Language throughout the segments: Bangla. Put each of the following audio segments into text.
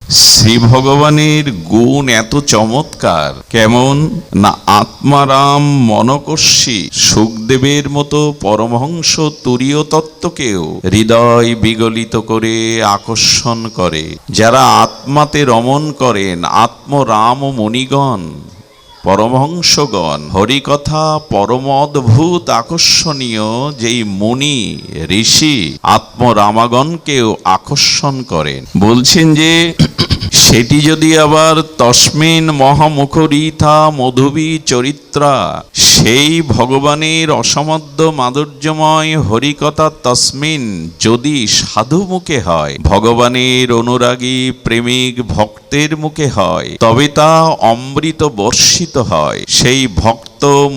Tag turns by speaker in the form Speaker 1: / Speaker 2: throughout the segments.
Speaker 1: শ্রী ভগবানের গুণ এত চমৎকার, কেমন না আত্মারাম মনকর্ষী সুখদেবের মতো পরমহংস তুরীয় তত্ত্বকেও হৃদয় বিগলিত করে আকর্ষণ করে। যারা আত্মাতে রমণ করেন, আত্মরাম মুনিগণ, পরমহংসগণ, হরিকথা পরম অদ্ভুত আকর্ষণীয় যেই মুনি ঋষি আত্মরামাগণকেও আকর্ষণ করেন। বলছেন যে সেটি যদি আবার তস্মিন মহামুখরিথা মধুবী চরিত্রা, সেই ভগবানের অসমাদ্য মাধুর্যময় হরিকথা তস্মিন যদি সাধু মুখে হয়, ভগবানের অনুরাগী প্রেমিক ভক্তের মুখে হয়, তবে তা অমৃত বর্ষিত হয়। সেই ভক্ত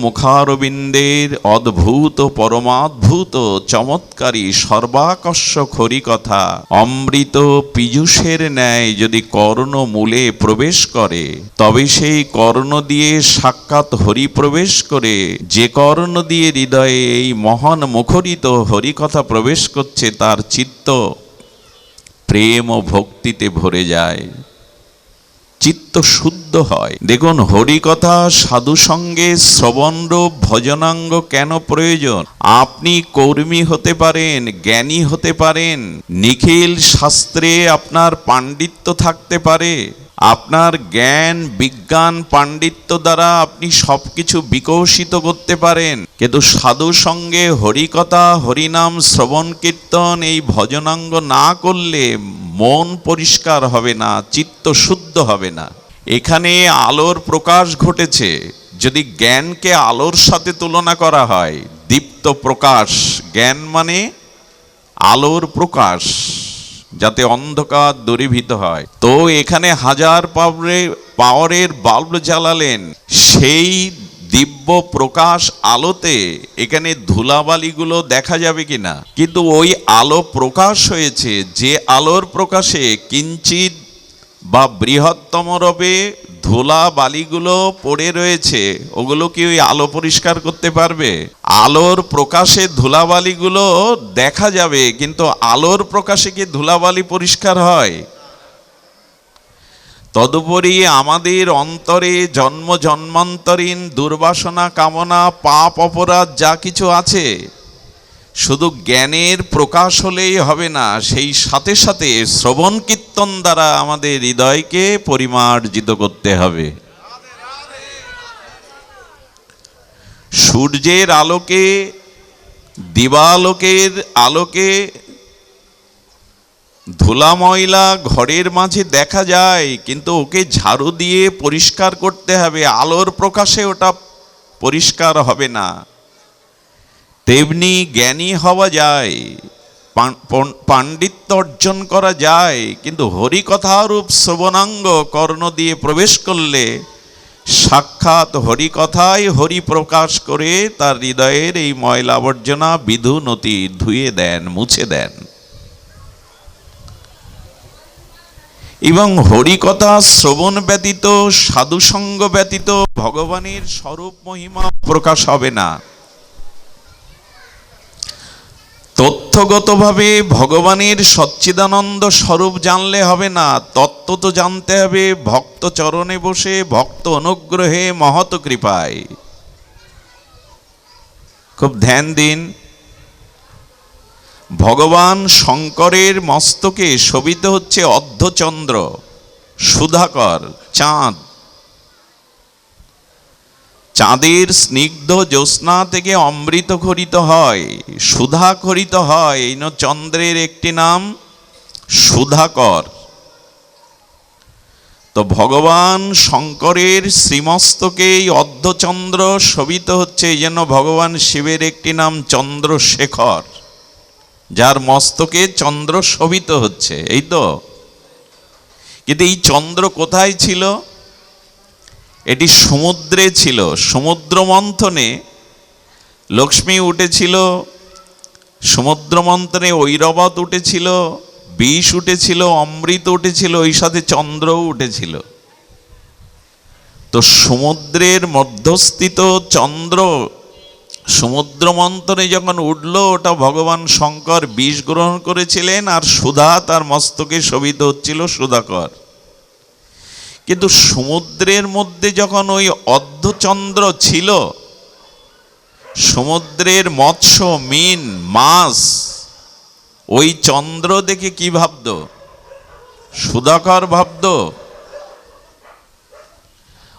Speaker 1: মুখারবিন্দের অদ্ভুত পরমাদ্ভুত চমৎকারী সর্বাকর্ষক হরিকথা অমৃত পীযূষের ন্যায় যদি কর্ণ মূলে প্রবেশ করে, তবে সেই কর্ণ দিয়ে সাক্ষাৎ হরি প্রবেশ করে, যে কর্ণ দিয়ে হৃদয়ে এই মহান মুখরিত হরিকথা প্রবেশ করছে, তার চিত্ত প্রেম ও ভক্তিতে ভরে যায়, চিত্ত শুদ্ধ হয়। দেখুন, হরিকথা সাধু সঙ্গে শ্রবণরূপ ভজনাঙ্গ কেন প্রয়োজন? আপনি কর্মী হতে পারেন, জ্ঞানী হতে পারেন, নিখিল শাস্ত্রে আপনার পাণ্ডিত্য থাকতে পারে, আপনার জ্ঞান বিজ্ঞান পাণ্ডিত্য দ্বারা আপনি সবকিছু বিকশিত করতে পারেন, কিন্তু সাধু সঙ্গে হরিকথা হরিনাম শ্রবণ কীর্তন এই ভজনাঙ্গ না করলে মন পরিষ্কার হবে না, চিত্ত শুদ্ধ হবে না। এখানে আলোর প্রকাশ ঘটেছে। যদি জ্ঞানকে আলোর সাথে তুলনা করা হয়, দীপ্ত প্রকাশ, জ্ঞান মানে আলোর প্রকাশ, যাতে অন্ধকার দূরীভূত হয়। তো এখানে 1000 পাওয়ারের বাল্ব জ্বালালেন, সেই দিব্য প্রকাশ আলোতে এখানে ধুলাবালিগুলো দেখা যাবে কিনা? কিন্তু ওই আলো প্রকাশ হয়েছে, যে আলোর প্রকাশে কিঞ্চিত বা বৃহত্তম রূপে ধুলা বালিগুলো পড়ে রয়েছে, ওগুলো কি ওই আলো পরিষ্কার করতে পারবে? আলোর প্রকাশে ধুলাবালিগুলো দেখা যাবে, কিন্তু আলোর প্রকাশে কি ধুলাবালি পরিষ্কার হয়? তদুপরি আমাদের অন্তরে জন্ম জন্মান্তরীণ দুর্বাসনা কামনা পাপ অপরাধ যা কিছু আছে, শুধু জ্ঞানের প্রকাশ হলেই হবে না, সেই সাথে সাথে শ্রবণ কীর্তন দ্বারা আমাদের হৃদয়কে পরিমার্জিত করতে হবে। সূর্যের আলোকে, দিবালোকের আলোকে ধুলা ময়লা ঘরের মাঝে দেখা যায়, কিন্তু ওকে ঝাড়ু দিয়ে পরিষ্কার করতে হবে, আলোর প্রকাশে ওটা পরিষ্কার হবে না। তেমনি জ্ঞানী হওয়া যায়, পাণ্ডিত্য অর্জন করা যায়, কিন্তু হরিকথারূপ শ্রবণাঙ্গ কর্ণ দিয়ে প্রবেশ করলে সাক্ষাৎ হরিকথায় হরি প্রকাশ করে তার হৃদয়ের এই ময়লা আবর্জনা বিধু নতি ধুয়ে দেন, মুছে দেন। এবং হরিকথা শ্রবণ ব্যতীত, সাধুসঙ্গ ব্যতীত ভগবানের স্বরূপ মহিমা প্রকাশ হবে না। তথ্যগতভাবে ভগবানের সচ্চিদানন্দ স্বরূপ জানলে হবে না, তত্ত্ব তো জানতে হবে ভক্ত চরণে বসে, ভক্ত অনুগ্রহে মহৎ কৃপায়। খুব ধ্যান দিন। ভগবান শঙ্করের মস্তকে শোভিত হচ্ছে অর্ধচন্দ্র, সুধাকর, চাঁদ। চাঁদের স্নিগ্ধ জ্যোৎস্না থেকে অমৃত খরিত হয়, সুধা খরিত হয়, এই চন্দ্রের একটি নাম সুধাকর। তো ভগবান শঙ্করের শ্রীমস্তকে এই অর্ধচন্দ্র শোভিত হচ্ছে, এই জন্য ভগবান শিবের একটি নাম চন্দ্রশেখর, যার মস্তকে চন্দ্র শোভিত হচ্ছে, এই তো। কিন্তু এই চন্দ্র কোথায় ছিল? এটি সমুদ্রে ছিল। সমুদ্র মন্থনে লক্ষ্মী উঠেছিল, সমুদ্র মন্থনে ঐরাবত উঠেছিল, বিষ উঠেছিল, অমৃত উঠেছিল, ওই সাথে চন্দ্রও উঠেছিল। তো সমুদ্রের মধ্যস্থিত চন্দ্র সমুদ্র মন্থনে যখন উঠল, ওটা ভগবান শঙ্কর বিষ গ্রহণ করেছিলেন, আর সুধা তার মস্তকে শোভিত হচ্ছিল, সুধাকর। কিন্তু সমুদ্রের মধ্যে যখন ওই অর্ধচন্দ্র ছিল, সমুদ্রের মৎস্য, মিন, মাছ ওই চন্দ্র দেখে কি ভাবত? সুধাকর ভাবত?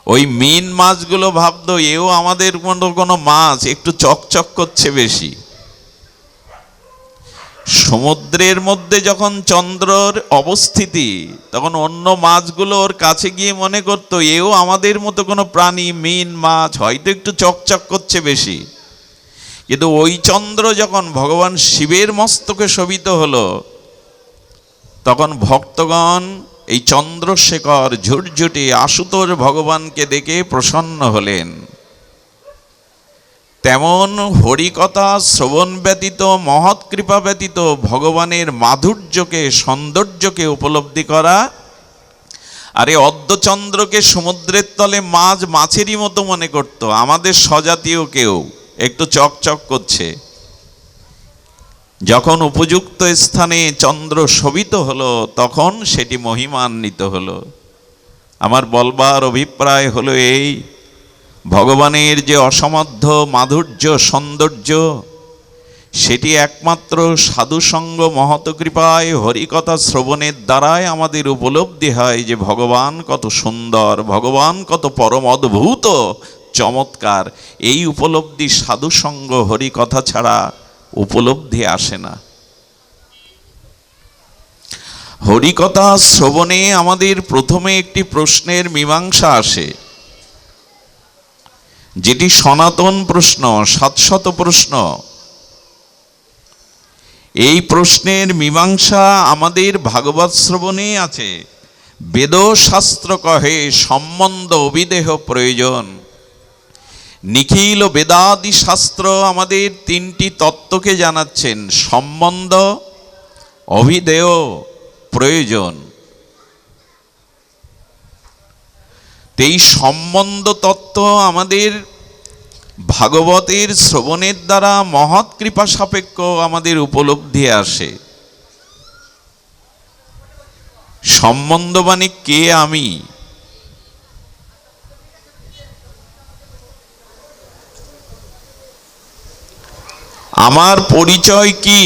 Speaker 1: ওই মিন মাছগুলো ভাবত এও আমাদের কোনো মাছ, একটু চকচক করছে বেশি। সমুদ্রের মধ্যে যখন চন্দ্রর অবস্থিতি, তখন অন্য মাছগুলো ওর কাছে গিয়ে মনে করতো এও আমাদের মতো কোনো প্রাণী, মিন মাছ, হয়তো একটু চকচক করছে বেশি। কিন্তু ওই চন্দ্র যখন ভগবান শিবের মস্তকে শোভিত হলো, তখন ভক্তগণ এই চন্দ্রশেখর ঝুটঝুটে আশুতোষ ভগবানকে দেখে প্রসন্ন হলেন। তেমন হরিকথা শ্রবণ ব্যতীত, মহৎ কৃপা ব্যতীত ভগবানের মাধুর্যকে, সৌন্দর্যকে উপলব্ধি করা, আর এই অর্ধচন্দ্রকে সমুদ্রের তলে মাছ মাছেরই মতো মনে করত, আমাদের স্বজাতীয় কেউ, একটু চকচক করছে। যখন উপযুক্ত স্থানে চন্দ্র শোভিত হলো, তখন সেটি মহিমান্বিত হলো। আমার বলবার অভিপ্রায় হলো এই, ভগবানের যে অসমাধ্য মাধুর্য, সৌন্দর্য, সেটি একমাত্র সাধুসঙ্গ মহৎ কৃপায়, হরিকথা শ্রবণের দ্বারাই আমাদের উপলব্ধি হয় যে ভগবান কত সুন্দর, ভগবান কত পরম অদ্ভুত চমৎকার। এই উপলব্ধি সাধুসঙ্গ হরিকথা ছাড়া উপলব্ধি আসে না। হরিকথা শ্রবণে আমাদের প্রথমে একটি প্রশ্নের মীমাংসা আসে, যেটি সনাতন প্রশ্ন, শাশ্বত প্রশ্ন। এই প্রশ্নের মীমাংসা আমাদের ভাগবত শ্রবণে আছে। বেদ শাস্ত্র কহে সম্বন্ধ অভিদেহ প্রয়োজন। নিখিল বেদাদি শাস্ত্র আমাদের তিনটি তত্ত্বকে জানাচ্ছেন, সম্বন্ধ, অভিধেয়, প্রয়োজন। এই সম্বন্ধ তত্ত্ব আমাদের ভাগবতের শ্রবণের দ্বারা মহৎ কৃপা সাপেক্ষ আমাদের উপলব্ধি আসে। সম্বন্ধ মানে কে আমি? আমার পরিচয় কি?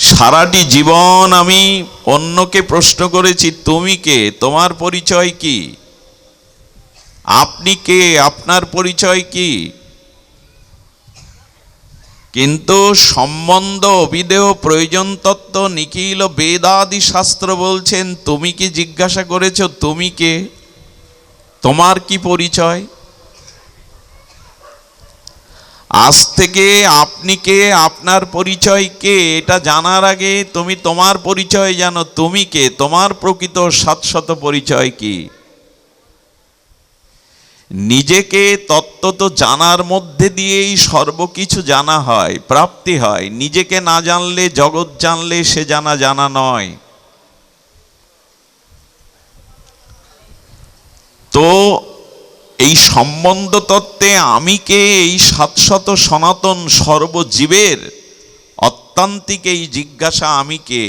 Speaker 1: সারাটি জীবন আমি অন্যকে প্রশ্ন করেছি, তুমি কে? তোমার পরিচয় কি? আপনি কে? আপনার পরিচয় কি? কিন্তু সম্বন্ধ, অভিধেয়, প্রয়োজন তত্ত্ব, নিখিল বেদাদি শাস্ত্র বলছেন তুমি কি জিজ্ঞাসা করেছ? তুমি কে? তোমার কি পরিচয়? আজ থেকে আপনি কে, আপনার পরিচয় কে, এটা জানার আগে তুমি তোমার পরিচয় জানো। তুমি কে? তোমার প্রকৃত শাশ্বত পরিচয় কি? নিজেকে তত্ত্বত জানার মধ্যে দিয়েই সর্বকিছু জানা হয়, প্রাপ্তি হয়। নিজেকে না জানলে, জগৎ জানলে সে জানা জানা নয়। তো এই সম্বন্ধ তত্ত্বে আমি কে, এই শাশ্বত সনাতন সর্বজীবের অত্যান্তিক এই জিজ্ঞাসা আমি কে।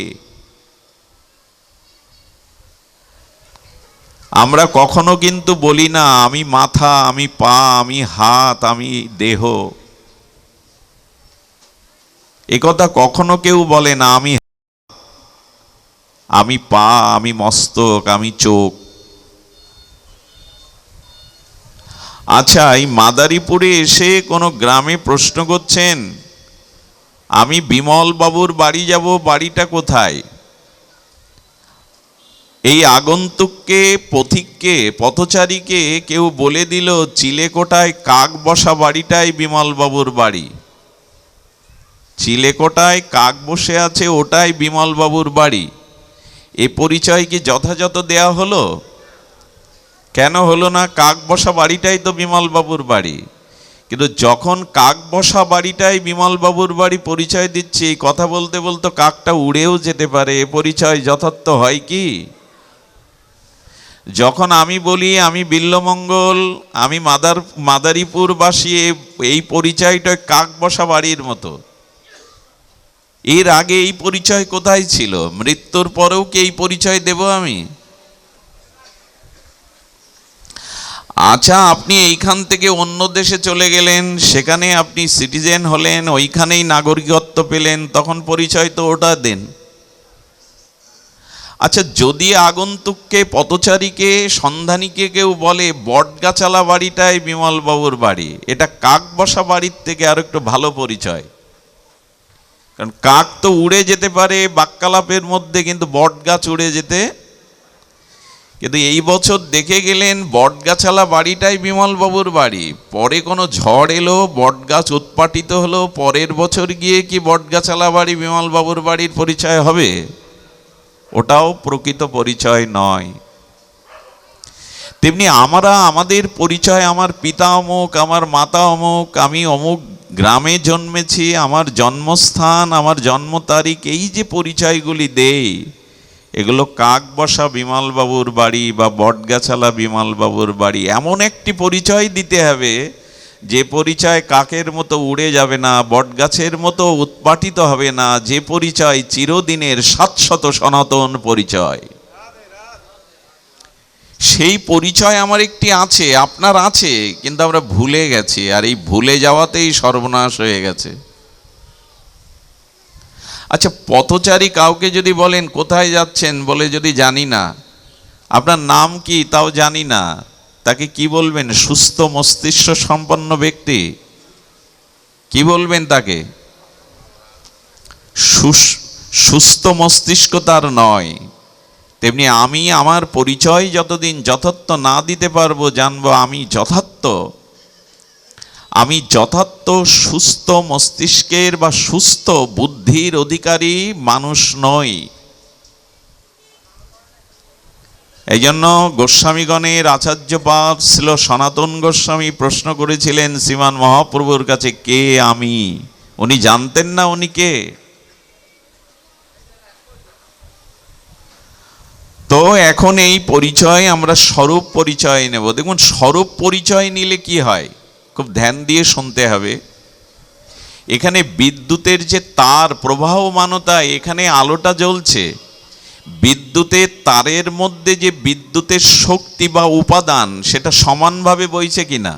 Speaker 1: আমরা কখনো কিন্তু বলি না আমি মাথা, আমি পা, আমি হাত, আমি দেহ। একথা কখনো কেউ বলে না। আমি পা, আমি মস্তক, আমি চোখ। আচ্ছা, এই মাদারীপুরে এসে কোনো গ্রামে প্রশ্ন করছেন আমি বিমল বাবুর বাড়ি যাব, বাড়িটা কোথায়? এই আগন্তুককে, পথিককে, পথচারীকে কেউ বলে দিল চিলেকোটায় কাক বসা বাড়িটাই বিমল বাবুর বাড়ি। চিলেকোটায় কাক বসে আছে, ওটাই বিমল বাবুর বাড়ি। এ পরিচয় কি যথাযথ দেয়া হলো? কেন হলো না? কাক বসা বাড়িটাই তো বিমল বাবুর বাড়ি। কিন্তু যখন কাক বসা বাড়িটাই বিমল বাবুর বাড়ি পরিচয় দিচ্ছি, কথা বলতে বলতে কাকটা উড়েও যেতে পারে, এ পরিচয় যথার্থ হয় কি? যখন আমি বলি আমি বিল্লমঙ্গল, আমি মাদারীপুরবাসী, এই পরিচয়টা কাক বসা বাড়ির মতো। এর আগে এই পরিচয় কোথায় ছিল? মৃত্যুর পরেও কি এই পরিচয় দেব আমি? আচ্ছা, আপনি এইখান থেকে অন্য দেশে চলে গেলেন, সেখানে আপনি সিটিজেন হলেন, ওইখানেই নাগরিকত্ব পেলেন, তখন পরিচয় তো ওটা দেন। আচ্ছা, যদি আগন্তুককে, পথচারীকে, সন্ধানীকে কেউ বলে বটগাছালা বাড়িটাই বিমলবাবুর বাড়ি, এটা কাক বসা বাড়ির থেকে আর একটু ভালো পরিচয়। কারণ কাক তো উড়ে যেতে পারে বাক্যালাপের মধ্যে, কিন্তু বট গাছ উড়ে যেতে। কিন্তু এই বছর দেখে গেলেন বটগাছালা বাড়িটাই বিমলবাবুর বাড়ি, পরে কোনো ঝড় এলো, বটগাছ উৎপাটিত হলো, পরের বছর গিয়ে কি বটগাছালা বাড়ি বিমলবাবুর বাড়ির পরিচয় হবে? ওটাও প্রকৃত পরিচয় নয়। তেমনি আমরা আমাদের পরিচয়, আমার পিতা অমুক, আমার মাতা অমুক, আমি অমুক গ্রামে জন্মেছি, আমার জন্মস্থান, আমার জন্ম তারিখ, এই যে পরিচয়গুলি দেই, এগুলো কাক বসা বিমলবাবুর বাড়ি বা বটগাছালা বিমলবাবুর বাড়ি এমন একটি পরিচয় দিতে হবে যে পরিচয় কাকের মতো উড়ে যাবে না, বটগাছের মতো উৎপাটিত হবে না, যে পরিচয় চিরদিনের শাশ্বত সনাতন পরিচয়। সেই পরিচয় আমার একটি আছে, আপনার আছে, কিন্তু আমরা ভুলে গেছি, আর এই ভুলে যাওয়াতেই সর্বনাশ হয়ে গেছে। আচ্ছা, পথচারী কাউকে যদি বলেন কোথায় যাচ্ছেন, বলে যদি জানি না, আপনার নাম কি তাও জানি না, তাকে কি বলবেন? সুস্থ মস্তিষ্ক সম্পন্ন ব্যক্তি। কি বলবেন তাকে? সুস্থ মস্তিষ্ক তার নয়। তেমনি আমি আমার পরিচয় যতদিন যথার্থ না দিতে পারবো, জানবো আমি যথার্থ সুস্থ মস্তিষ্কের বা সুস্থ বুদ্ধির অধিকারী মানুষ নই। এই জন্য গোস্বামীগণের আচার্যপাদ ছিল সনাতন গোস্বামী প্রশ্ন করেছিলেন শ্রীমান মহাপ্রভুর কাছে, কে আমি? উনি জানতেন না উনি কে। তো এখন এই পরিচয় আমরা স্বরূপ পরিচয় নেব। দেখুন, স্বরূপ পরিচয় নিলে কি হয়, খুব ধ্যান দিয়ে শুনতে হবে। এখানে বিদ্যুতের যে তার প্রবাহমানতা, এখানে আলোটা জ্বলছে, বিদ্যুতের তারের মধ্যে যে বিদ্যুতের শক্তি বা উপাদান, সেটা সমানভাবে বইছে কিনা?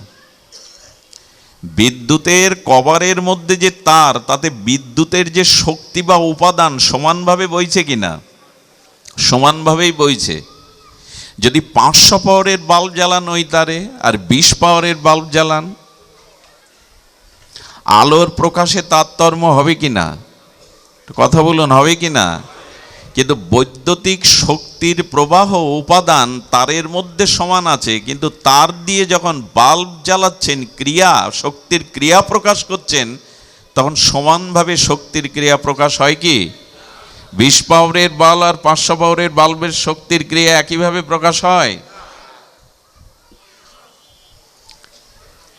Speaker 1: বিদ্যুতের কভারের মধ্যে যে তার, তাতে বিদ্যুতের যে শক্তি বা উপাদান সমানভাবে বইছে কিনা? সমানভাবেই বইছে। যদি 500 পাওয়ারের বাল্ব জ্বালান ওই তারে, আর 20 পাওয়ারের বাল্ব জ্বালান, আলোর প্রকাশে তারতম্য হবে কিনা? কথা বলুন, হবে কিনা? কিন্তু বৈদ্যুতিক শক্তির প্রবাহ উপাদান তারের মধ্যে সমান আছে, কিন্তু তার দিয়ে যখন বাল্ব জ্বালাচ্ছেন, শক্তির ক্রিয়া প্রকাশ করছেন, তখন সমানভাবে শক্তির ক্রিয়া প্রকাশ হয় কি? 20 পাওয়ারের বাল্ব আর 500 পাওয়ারের বাল্বের শক্তির ক্রিয়া একইভাবে প্রকাশ হয়?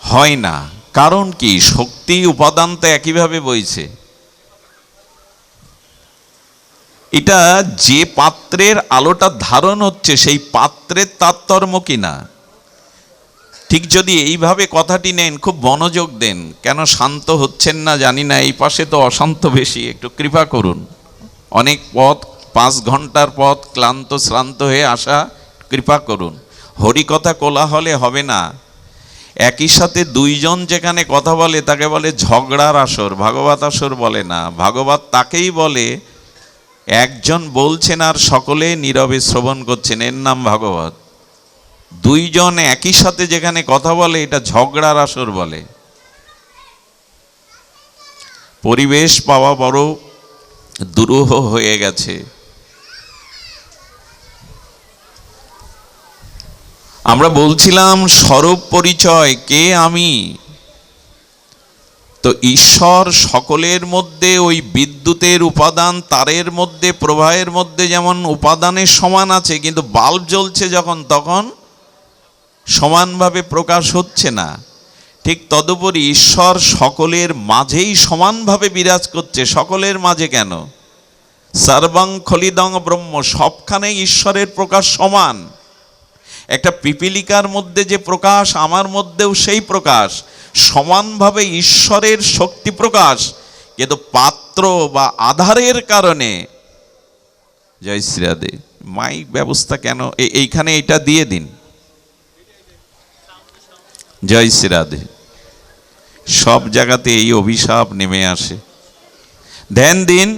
Speaker 1: হয় না। কারণ কি? শক্তি উপাদান তো একইভাবে বইছে। এটা যে পাত্রের আলোটা ধারণ হচ্ছে, সেই পাত্রের তারতম্য কিনা। ঠিক যদি এইভাবে কথাটি নেন, খুব মনোযোগ দেন। কেন শান্ত হচ্ছেন না জানি না, এই পাশে তো অশান্ত বেশি, একটু কৃপা করুন। অনেক পথ, 5 ঘন্টার পথ, ক্লান্ত শ্রান্ত হয়ে আসা, কৃপা করুন। হরিকথা কোলাহলে হবে না। একই সাথে 2 জন যেখানে কথা বলে তাকে বলে ঝগড়ার আসর, ভাগবত আসর বলে না। ভাগবত তাকেই বলে একজন বলছেন আর সকলে নীরবে শ্রবণ করছেন, এর নাম ভাগবত। 2 জন একই সাথে যেখানে কথা বলে, এটা ঝগড়ার আসর বলে। পরিবেশ পাওয়া বড় দুরূহ হয়ে গেছে। আমরা বলছিলাম স্বরূপ পরিচয়, কে আমি। তো ঈশ্বর সকলের মধ্যে, ওই বিদ্যুতের উপাদান তারের মধ্যে, প্রবাহের মধ্যে যেমন উপাদানের সমান আছে, কিন্তু বাল্ব জ্বলছে যখন, তখন সমানভাবে প্রকাশ হচ্ছে না। ঠিক তদুপরি ঈশ্বর সকলের মাঝেই সমানভাবে বিরাজ করছে। সকলের মাঝে কেন? সর্বং খলিদং ব্রহ্ম, সবখানেই ঈশ্বরের প্রকাশ সমান। একটা পিপীলিকার মধ্যে যে প্রকাশ, আমার মধ্যেও সেই প্রকাশ, সমানভাবে ঈশ্বরের শক্তি প্রকাশ। কিন্তু পাত্র বা আধারের কারণে, জয় শ্রীরাধে, মাইক ব্যবস্থা কেন এইখানে এটা দিয়ে দিন। জয় শ্রী রাধে। সব জায়গাতে এই অভিশাপ নেমে আসে। ধ্যান দিন,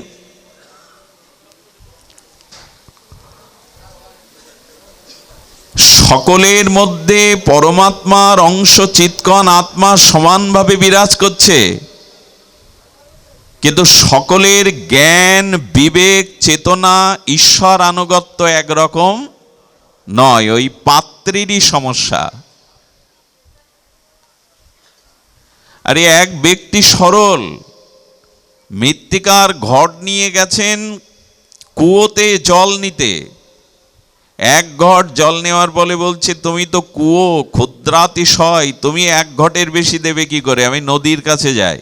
Speaker 1: সকলের মধ্যে পরমাত্মার অংশ চিৎকণ আত্মা সমানভাবে বিরাজ করছে, কিন্তু সকলের জ্ঞান, বিবেক, চেতনা, ঈশ্বর আনুগত্য একরকম নয়। ওই পাত্রেরই সমস্যা। আরে এক ব্যক্তি সরল মৃত্তিকার ঘট নিয়ে গেছেন কুয়োতে জল নিতে। এক ঘট জল নেওয়ার বলে বলছে, তুমি তো কুয়ো ক্ষুদ্রাতিশয়, তুমি এক ঘটের বেশি দেবে কি করে, আমি নদীর কাছে যাই।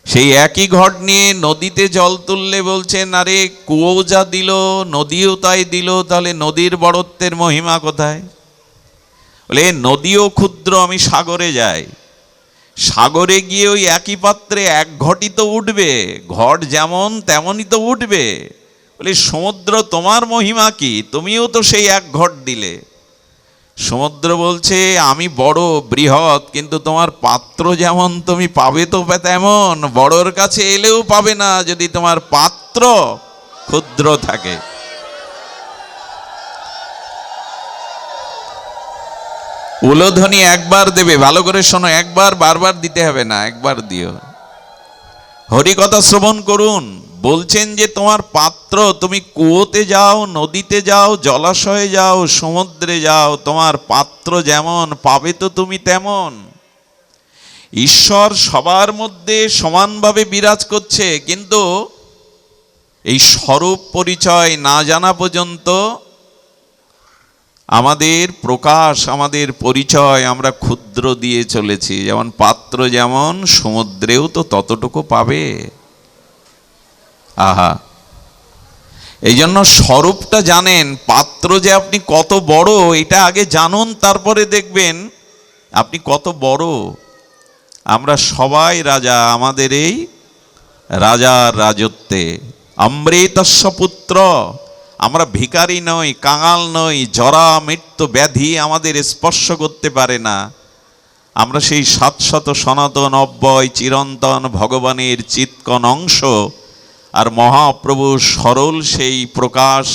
Speaker 1: সেই একই ঘট নিয়ে নদীতে জল তুললে বলছেন, আরে কুয়ো যা দিল নদীও তাই দিল, তাহলে নদীর বড়ত্বের মহিমা কোথায়? বলে নদীও ক্ষুদ্র, আমি সাগরে যাই। সাগরে গিয়ে ওই একই পাত্রে এক ঘটই তো উঠবে, ঘট যেমন তেমনই তো উঠবে। বলে সমুদ্র তোমার মহিমা কি, তুমিও তো সেই এক ঘট দিলে। সমুদ্র বলছে, আমি বড় বৃহৎ, কিন্তু তোমার পাত্র যেমন তুমি পাবে তো তেমন, বড়র কাছে এলেও পাবে না যদি তোমার পাত্র ক্ষুদ্র থাকে। উলোধ্বনি একবার দেবে, ভালো করে শোনো, একবার, বারবার দিতে হবে না, একবার দিও। হরিকথা শ্রবণ করুন। বলছেন যে তোমার পাত্র, তুমি কুয়োতে যাও, নদীতে যাও, জলাশয়ে যাও, সমুদ্রে যাও, তোমার পাত্র যেমন পাবে তো তুমি তেমন। ঈশ্বর সবার মধ্যে সমানভাবে বিরাজ করছে, কিন্তু এই স্বরূপ পরিচয় না জানা পর্যন্ত আমাদের প্রকাশ, আমাদের পরিচয় আমরা ক্ষুদ্র দিয়ে চলেছি। যেমন পাত্র যেমন, সমুদ্রেও তো ততটুকু পাবে। আহা, এই জন্য স্বরূপটা জানেন, পাত্র যে আপনি কত বড় এটা আগে জানুন, তারপরে দেখবেন আপনি কত বড়। আমরা সবাই রাজা, আমাদের এই রাজার রাজত্বে। অমৃতস্য পুত্র, আমরা ভিখারি নই, কাঙাল নই, জরা মৃত্যু ব্যাধি আমাদের স্পর্শ করতে পারে না। আমরা সেই শাশ্বত সনাতন অব্যয় চিরন্তন ভগবানের চিৎকণ অংশ, আর মহাপ্রভু সরল সেই প্রকাশ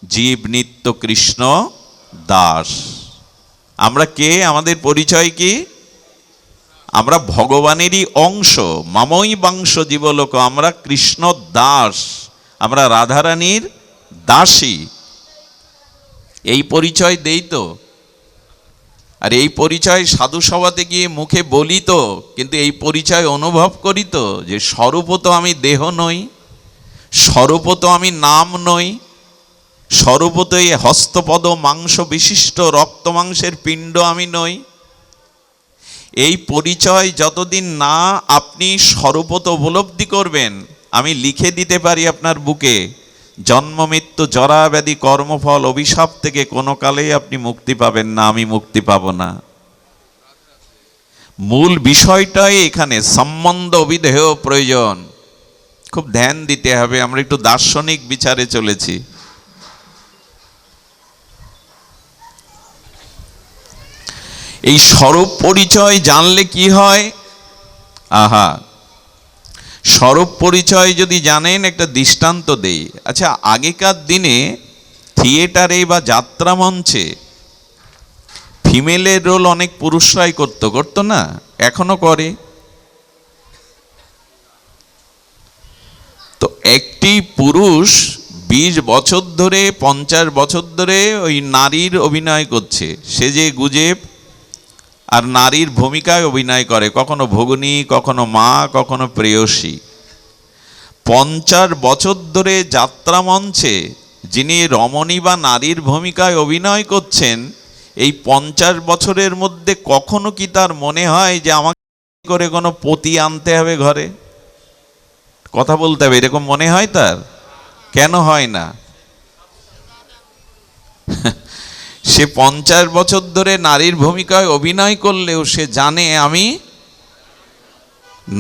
Speaker 1: জীব নিত্য কৃষ্ণ দাস। আমরা কে, আমাদের পরিচয় কি? আমরা ভগবানেরই অংশ, মামই বাংশ জীবলোক, আমরা কৃষ্ণ দাস, আমরা রাধারানীর দাসী। এই পরিচয় দেই তো, আর এই পরিচয় সাধু সভাতে গিয়ে মুখে বলি তো, কিন্তু এই পরিচয় অনুভব করি তো, যে স্বরূপ তো আমি দেহ নই, স্বরূপ তো আমি নাম নই, স্বরূপ তো এই হস্তপদ মাংস বিশিষ্ট রক্ত মাংসের পিণ্ড আমি নই। এই পরিচয় যতদিন না আপনি স্বরূপত উপলব্ধি করবেন, আমি লিখে দিতে পারি আপনার বুকে, জন্ম মৃত্যু জরা ব্যাধি কর্মফল অভিশাপ থেকে কোনো কালেই আপনি মুক্তি পাবেন না, আমি মুক্তি পাব না। মূল বিষয়টাই এখানে সম্বন্ধ অভিধেয় প্রয়োজন। খুব ধ্যান দিতে হবে। আমরা একটু দার্শনিক বিচারে চলেছি। এই স্বরূপ পরিচয় জানলে কি হয়? আহা, স্বরূপ পরিচয় যদি জানেন, একটা দৃষ্টান্ত দেই। আচ্ছা, আগেকার দিনে থিয়েটারে বা যাত্রা মঞ্চে ফিমেলের রোল অনেক পুরুষরাই করতো না? এখনো করে। তো একটি পুরুষ 20 বছর ধরে, 50 বছর ধরে ওই নারীর অভিনয় করছে, সেজে গুজে, আর নারীর ভূমিকায় অভিনয় করে, কখনো ভগিনী, কখনো মা, কখনো প্রেয়সী। 50 বছর ধরে যাত্রা মঞ্চে যিনি রমণী বা নারীর ভূমিকায় অভিনয় করছেন, এই 50 বছরের মধ্যে কখনো কি তার মনে হয় যে আমাকে করে কোনো পতি আনতে হবে ঘরে, কথা বলতে হবে, এরকম মনে হয় তার? কেন হয় না? সে 50 বছর ধরে নারীর ভূমিকায় অভিনয় করলেও সে জানে আমি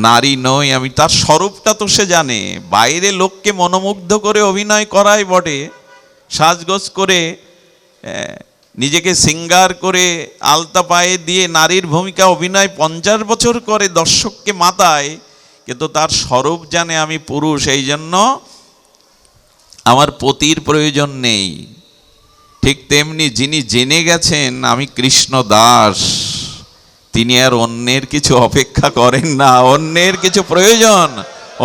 Speaker 1: নারী নই, আমি তার স্বরূপটা তো সে জানে। বাইরে লোককে মনোমুগ্ধ করে অভিনয় করায় বটে, সাজগোজ করে নিজেকে সিঙ্গার করে আলতা পায়ে দিয়ে নারীর ভূমিকা অভিনয় 50 বছর করে দর্শককে মাতায়, কিন্তু তার স্বরূপ জানে আমি পুরুষ, এই জন্য আমার পতির প্রয়োজন নেই। ঠিক তেমনি যিনি জেনে গেছেন আমি কৃষ্ণ দাস, তিনি আর অন্যের কিছু অপেক্ষা করেন না, অন্যের কিছু প্রয়োজন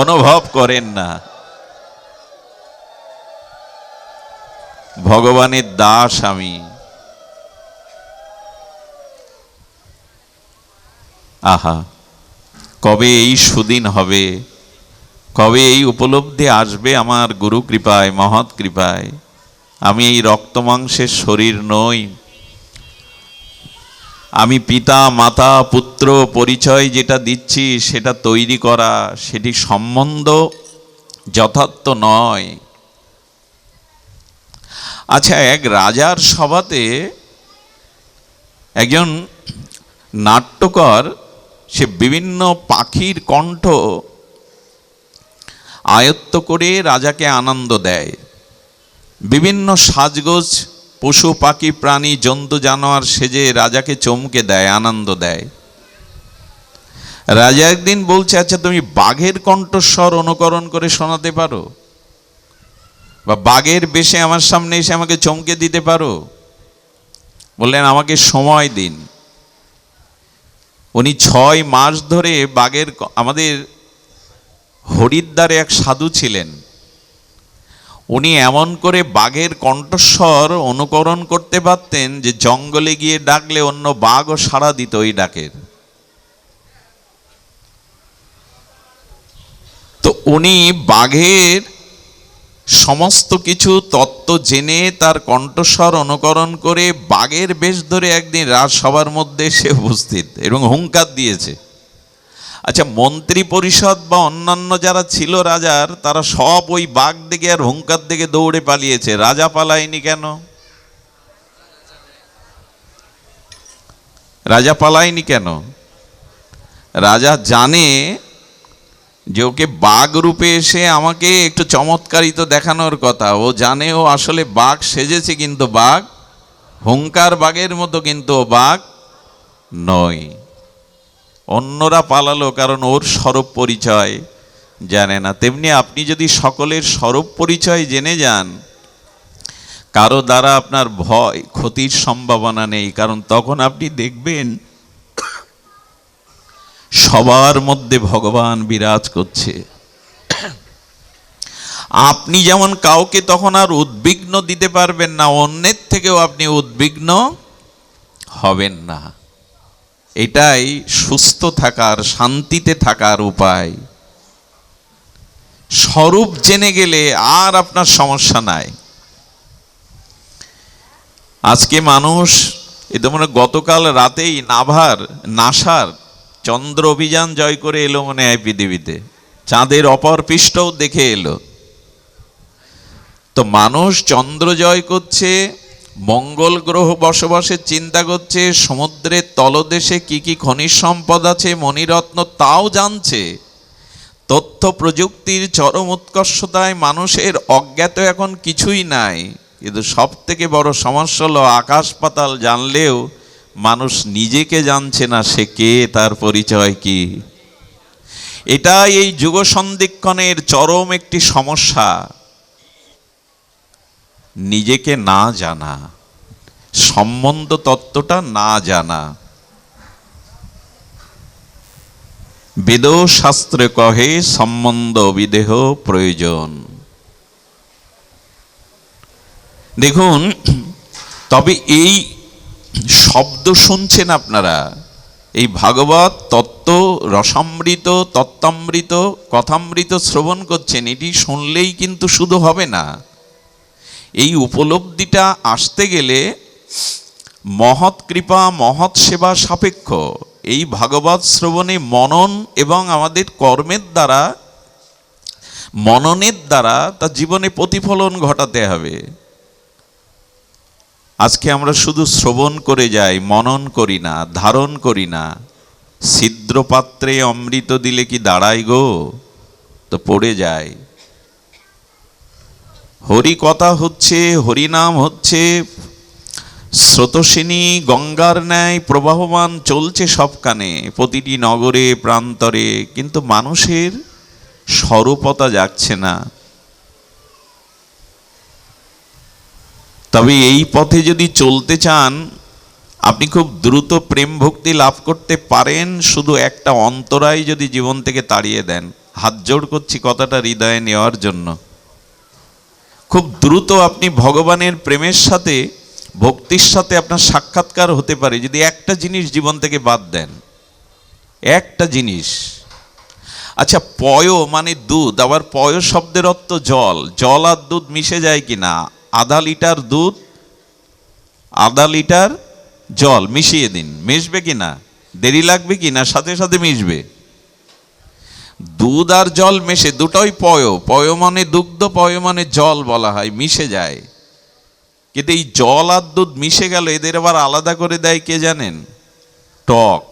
Speaker 1: অনুভব করেন না। ভগবানের দাস আমি। আহা, কবে এই সুদিন হবে, কবে এই উপলব্ধি আসবে আমার গুরু কৃপায়, মহৎ কৃপায়। আমি এই রক্ত মাংসের শরীর নই, আমি পিতা মাতা পুত্র পরিচয় যেটা দিচ্ছি সেটা তৈরি করা, সেটি সম্বন্ধ যথার্থ নয়। আচ্ছা, এক রাজার সভাতে একজন নাট্যকর সে বিভিন্ন পাখির কণ্ঠ আয়ত্ত করে রাজাকে আনন্দ দেয়, বিভিন্ন সাজগোজ পশু পাখি প্রাণী জন্তু জানোয়ার সেজে রাজাকে চমকে দেয়, আনন্দ দেয়। রাজা একদিন বলছে, আচ্ছা তুমি বাঘের কণ্ঠস্বর অনুকরণ করে শোনাতে পারো, বা বাঘের বেশে আমার সামনে এসে আমাকে চমকে দিতে পারো? বললেন আমাকে সময় দিন। উনি 6 মাস ধরে বাঘের, আমাদের হরিদ্বারে এক সাধু ছিলেন, উনি এমন করে বাঘের কণ্ঠস্বর অনুকরণ করতে পারতেন যে জঙ্গলে গিয়ে ডাকলে অন্য বাঘও সাড়া দিত ওই ডাকের। তো উনি বাঘের সমস্ত কিছু তত্ত্ব জেনে তার কণ্ঠস্বর অনুকরণ করে বাঘের বেশ ধরে একদিন রাজসভার মধ্যে এসে উপস্থিত এবং হুঙ্কার দিয়েছে। আচ্ছা, মন্ত্রী পরিষদ বা অন্যান্য যারা ছিল রাজার, তারা সব ওই বাঘ দেখে আর হুঙ্কার দেখে দৌড়ে পালিয়েছে। রাজা পালায়নি কেন? রাজা পালায়নি কেন? রাজা জানে যে ওকে বাঘ রূপে এসে আমাকে একটু চমৎকারিত দেখানোর কথা। ও জানে ও আসলে বাঘ সেজেছে, কিন্তু বাঘ হুঙ্কার বাঘের মতো, কিন্তু ও বাঘ নয়। অন্যরা পালালো কারণ ওর স্বরূপ পরিচয় জানে না। তেমনি আপনি যদি সকলের স্বরূপ পরিচয় জেনে যান, কারো দ্বারা আপনার ভয় ক্ষতির সম্ভাবনা নেই, কারণ তখন আপনি দেখবেন সবার মধ্যে ভগবান বিরাজ করছে। আপনি যেমন কাউকে তখন আর উদ্বিগ্ন দিতে পারবেন না, অন্যের থেকেও আপনি উদ্বিগ্ন হবেন না। এটাই সুস্থ থাকার, শান্তিতে থাকার উপায়। স্বরূপ জেনে গেলে আর আপনার সমস্যা নাই। আজকে মানুষ, এটা মনে গতকাল রাতেই নাসার চন্দ্র অভিযান জয় করে এলো মনে হয় পৃথিবীতে, চাঁদের অপর পৃষ্ঠও দেখে এলো। তো মানুষ চন্দ্র জয় করছে, মঙ্গল গ্রহ বসবাসের চিন্তা করছে, সমুদ্রের তলদেশে কি কি খনিজ সম্পদ আছে, মণিরত্ন, তাও জানছে। তথ্য প্রযুক্তির চরম উৎকর্ষতায় মানুষের অজ্ঞাত এখন কিছুই নাই। কিন্তু সব থেকে বড় সমস্যা হলো আকাশ পাতাল জানলেও মানুষ নিজেকে জানছে না, সে কে, তার পরিচয় কি। এটাই এই যুগ সন্ধিক্ষণের চরম একটি সমস্যা, নিজেকে না জানা, সম্বন্ধ তত্ত্বটা না জানা। বেদ শাস্ত্রে কহে সম্বন্ধ বিদেহ প্রয়োজন। দেখুন, তবে এই শব্দ শুনছেন আপনারা, এই ভাগবত তত্ত্ব রসামৃত, তত্ত্বামৃত, কথামৃত শ্রবণ করছেন, এটি শুনলেই কিন্তু শুধু হবে না। এই উপলব্ধিটা আসতে গেলে মহৎ কৃপা, মহৎ সেবা সাপেক্ষ। এই ভাগবত শ্রবণে মনন এবং আমাদের কর্মের দ্বারা, মননের দ্বারা তার জীবনে প্রতিফলন ঘটাতে হবে। আজকে আমরা শুধু শ্রবণ করে যাই, মনন করি না, ধারণ করি না। ছিদ্র পাত্রে অমৃত দিলে কি দাঁড়ায় গো? তো পড়ে যায়। হরি কথা হচ্ছে, হরিনাম হচ্ছে, স্রোতস্বিনী গঙ্গার ন্যায় প্রবাহমান চলছে সবখানে, প্রতিটি নগরে প্রান্তরে, কিন্তু মানুষের স্বরূপতা যাচ্ছে না। তবে এই পথে যদি চলতে চান, আপনি খুব দ্রুত প্রেম ভক্তি লাভ করতে পারেন, শুধু একটা অন্তরায় যদি জীবন থেকে তাড়িয়ে দেন। হাত জোড় করছি কথাটা হৃদয়ে নেওয়ার জন্য। খুব দ্রুত আপনি ভগবানের প্রেমের সাথে, ভক্তির সাথে আপনার সাক্ষাৎকার হতে পারে যদি একটা জিনিস জীবন থেকে বাদ দেন। একটা জিনিস। আচ্ছা, পয় মানে দুধ, আবার পয় শব্দের অর্থ জল। জল আর দুধ মিশে যায় কিনা? আধা লিটার দুধ, আধা লিটার জল মিশিয়ে দিন, মিশবে কিনা? দেরি লাগবে কিনা? সাথে সাথে মিশবে। দুধ আর জল মেশে, দুটোই পয়। পয় মানে দুগ্ধ, পয় মানে জল বলা হয়, মিশে যায়। কিন্তু এই জল আর দুধ মিশে গেল, এদের আবার আলাদা করে দেয় কে জানেন? টক।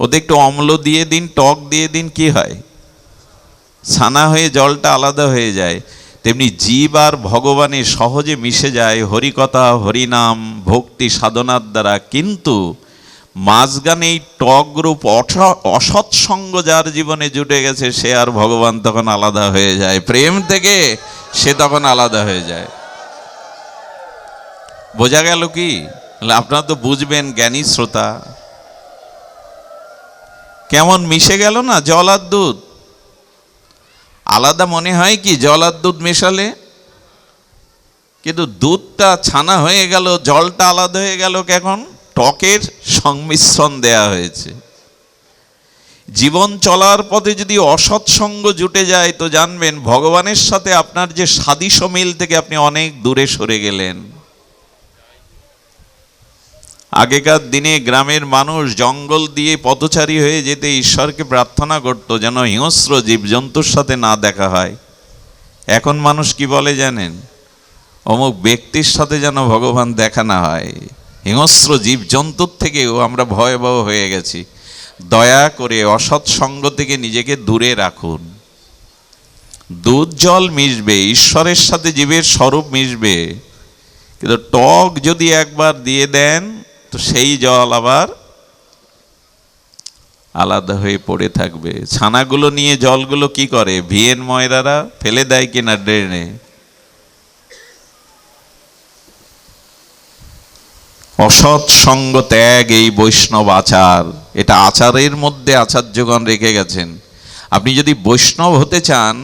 Speaker 1: ওদের একটু অম্ল দিয়ে দিন, টক দিয়ে দিন, কি হয়? ছানা হয়ে জলটা আলাদা হয়ে যায়। তেমনি জীব আর ভগবানে সহজে মিশে যায় হরিকথা, হরিনাম, ভক্তি সাধনার দ্বারা। কিন্তু মাঝখানে এই টক রূপ অসৎসঙ্গ যার জীবনে জুটে গেছে, সে আর ভগবান তখন আলাদা হয়ে যায় প্রেম থেকে, সে তখন আলাদা হয়ে যায়। বোঝা গেল কি? আপনারা তো বুঝবেন, জ্ঞানী শ্রোতা। কেমন মিশে গেল না জল আর দুধ? আলাদা মনে হয় কি জল আর দুধ মেশালে? কিন্তু দুধটা ছানা হয়ে গেল, জলটা আলাদা হয়ে গেল। কেমন? টকের সংমিশ্রণ দেয়া হয়েছে। জীবন চলার পথে যদি অসৎসঙ্গ জুটে যায়, তো জানবেন ভগবানের সাথে আপনার যে সাদৃশ্য মিল থেকে আপনি অনেক দূরে সরে গেলেন। আগেকার দিনে গ্রামের মানুষ জঙ্গল দিয়ে পথচারী হয়ে যেতে ঈশ্বরকে প্রার্থনা করত যেন হিংস্র জীবজন্তুর সাথে না দেখা হয়। এখন মানুষ কি বলে জানেন? অমুক ব্যক্তির সাথে যেন ভগবান দেখা না হয়। হিংস্র জীবজন্তুর থেকেও আমরা ভয়াবহ হয়ে গেছি। দয়া করে অসৎসঙ্গ থেকে নিজেকে দূরে রাখুন। দুধ জল মিশবে, ঈশ্বরের সাথে জীবের স্বরূপ মিশবে, কিন্তু টক যদি একবার দিয়ে দেন, তো সেই জল আবার আলাদা হয়ে পড়ে থাকবে। ছানাগুলো নিয়ে জলগুলো কি করে? ভিয়েন ময়রারা ফেলে দেয় কিনা ড্রেনে? অসৎ সঙ্গ ত্যাগ এই বৈষ্ণব আচার। এটা আচারের মধ্যে আচার্যগণ রেখে গেছেন। আপনি যদি বৈষ্ণব হতে চান,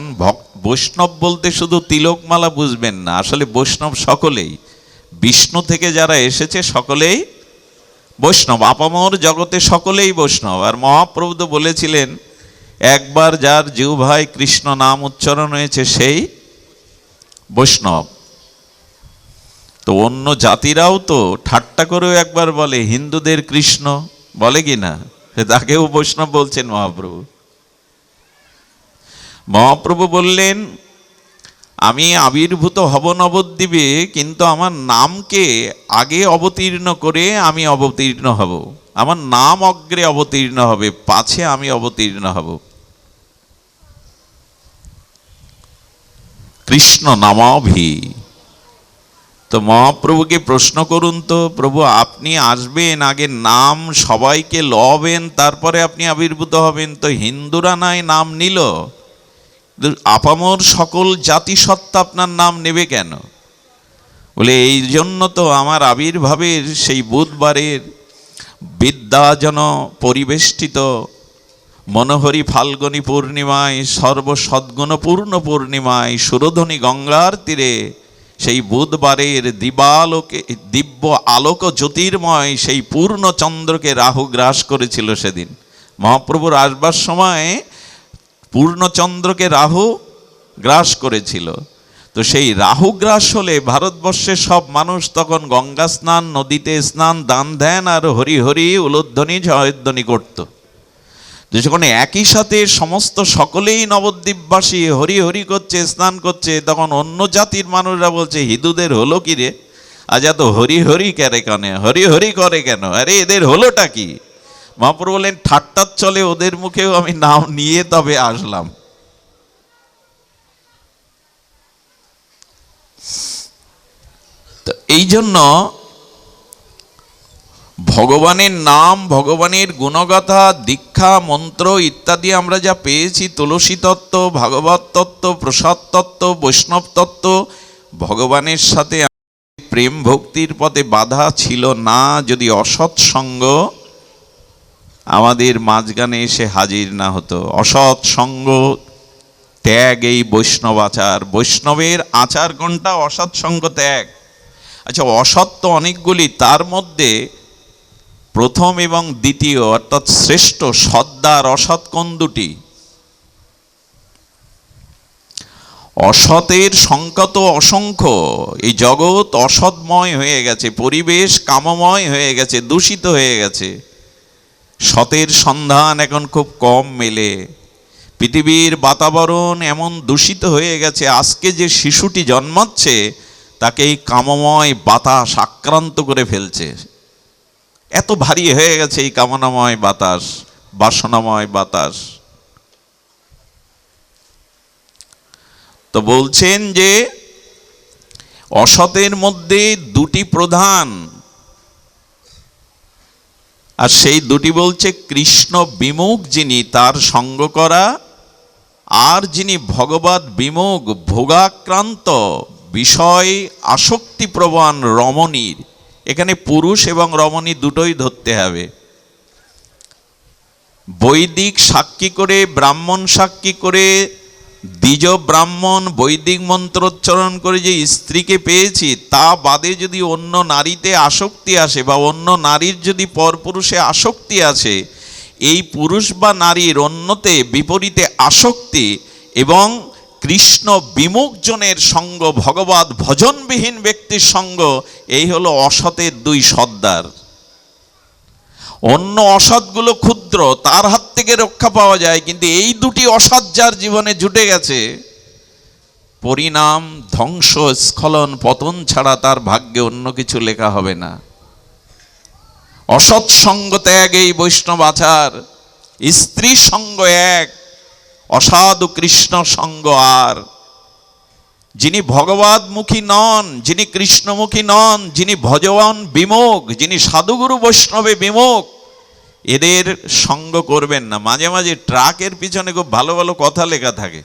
Speaker 1: বৈষ্ণব বলতে শুধু তিলকমালা বুঝবেন না, আসলে বৈষ্ণব সকলেই। বিষ্ণু থেকে যারা এসেছে সকলেই বৈষ্ণব। আপামর জগতে সকলেই বৈষ্ণব। আর মহাপ্রভু তো বলেছিলেন, একবার যার জিহ্বায় কৃষ্ণ নাম উচ্চারণ হয়েছে সেই বৈষ্ণব। তো অন্য জাতিরাও তো ঠাট্টা করেও একবার বলে হিন্দুদের কৃষ্ণ, বলে কি না? তাকেও বৈষ্ণব বলছেন মহাপ্রভু। মহাপ্রভু বললেন, আমি আবির্ভূত হব নবদ্বীপে, কিন্তু আমার নামকে আগে অবতীর্ণ করে আমি অবতীর্ণ হব। আমার নাম অগ্রে অবতীর্ণ হবে, পাছে আমি অবতীর্ণ হব। কৃষ্ণ নামাভি। তো মহাপ্রভুকে প্রশ্ন করুন তো, প্রভু আপনি আসবেন, আগে নাম সবাইকে লবেন, তারপরে আপনি আবির্ভূত হবেন। তো হিন্দুরা নাই নাম নিল, আপামর সকল জাতিসত্তা আপনার নাম নেবে কেন? বলে এই জন্য তো আমার আবির্ভাবের সেই বুধবারের বিদ্যাজন পরিবেষ্টিত মনোহরি ফাল্গুনী পূর্ণিমায়, সর্বসদ্গুণপূর্ণ পূর্ণিমায়, সুরধনী গঙ্গার তীরে সেই বুধবারের দিবালোকে, দিব্য আলোক জ্যোতির্ময় সেই পূর্ণচন্দ্রকে রাহু গ্রাস করেছিল সেদিন। মহাপ্রভুর আসবার সময় পূর্ণচন্দ্রকে রাহু গ্রাস করেছিল। তো সেই রাহু গ্রাস হলে ভারতবর্ষের সব মানুষ তখন গঙ্গা স্নান, নদীতে স্নান, দান ধ্যান আর হরি হরি উলোধ্বনি জয়ধ্বনি করত। যখন একই সাথে সমস্ত সকলেই নবদ্বীপবাসী হরি হরি করছে, স্নান করছে, তখন অন্য জাতির মানুষরা বলছে হিন্দুদের হলো কি রে, আজ এত হরি হরি করে কেন, হরি হরি করে কেন, আরে এদের হলোটা কি? মহাপ্রভু বললেন, ঠাট্টার চলে ওদের মুখেও আমি নাম নিয়ে তবে আসলাম। এই জন্য ভগবানের নাম, ভগবানের গুণগাথা, দীক্ষা, মন্ত্র ইত্যাদি আমরা যা পেয়েছি, তুলসী তত্ত্ব, ভাগবত তত্ত্ব, প্রসাদ তত্ত্ব, বৈষ্ণব তত্ত্ব, ভগবানের সাথে প্রেম ভক্তির পথে বাধা ছিল না যদি অসৎসঙ্গ আমাদের মাঝখানে এসে হাজির না হতো। অসৎসঙ্গ ত্যাগ এই বৈষ্ণব আচার। বৈষ্ণবের আচার কোনটা? অসৎসঙ্গ ত্যাগ। আচ্ছা, অসৎ তো অনেকগুলি, তার মধ্যে প্রথম এবং দ্বিতীয় অর্থাৎ শ্রেষ্ঠ সদ্দার অসৎ কোন দুটি? অসতের সংখ্যা তো অসংখ্য। এই জগৎ অসৎময় হয়ে গেছে, পরিবেশ কামময় হয়ে গেছে, দূষিত হয়ে গেছে। সতের সন্ধান এখন খুব কম মেলে। পৃথিবীর বাতাবরণ এমন দূষিত হয়ে গেছে, আজকে যে শিশুটি জন্মাচ্ছে তাকে এই কামময় বাতাস আক্রান্ত করে ফেলছে। এত ভারী হয়ে গেছে এই কামনাময় বাতাস, বাসনাময় বাতাস। তো বলছেন যে অসতের মধ্যে দুটি প্রধান, আর সেই দুটি বলছে কৃষ্ণ বিমুখ যিনি তার সঙ্গ করা, আর যিনি ভগবত বিমুখ ভোগাক্রান্ত বিষয় আসক্তিপ্রবণ রমণীর। এখানে পুরুষ এবং রমণী দুটোই ধরতে হবে। বৈদিক সাক্ষী করে, ব্রাহ্মণ সাক্ষী করে, দ্বিজ ব্রাহ্মণ বৈদিক মন্ত্রোচ্চারণ করে যে স্ত্রীকে পেয়েছি, তা বাদে যদি অন্য নারীতে আসক্তি আসে বা অন্য নারীর যদি পরপুরুষে আসক্তি আসে, এই পুরুষ বা নারীর অন্যতে বিপরীতে আসক্তি এবং কৃষ্ণ বিমুখ জনের সঙ্গ, ভগবত ভজনবিহীন ব্যক্তির সঙ্গ, এই হলো অসতের দুই সর্দার। অন্য অসৎগুলো ক্ষুদ্র, তার হাত থেকে রক্ষা পাওয়া যায়, কিন্তু এই দুটি অসৎ যার জীবনে জুটে গেছে, পরিণাম ধ্বংস, স্খলন, পতন ছাড়া তার ভাগ্যে অন্য কিছু লেখা হবে না। অসৎ সঙ্গ ত্যাগ এই বৈষ্ণব আচার। স্ত্রী সঙ্গ এক, অসাধু কৃষ্ণ সঙ্গ আর। যিনি ভগবতমুখী নন, যিনি কৃষ্ণমুখী নন, যিনি ভজবান বিমুখ, যিনি সাধুগুরু বৈষ্ণবে বিমুখ, এদের সঙ্গ করবেন না। মাঝে মাঝে ট্রাকের পিছনে খুব ভালো ভালো কথা লেখা থাকে।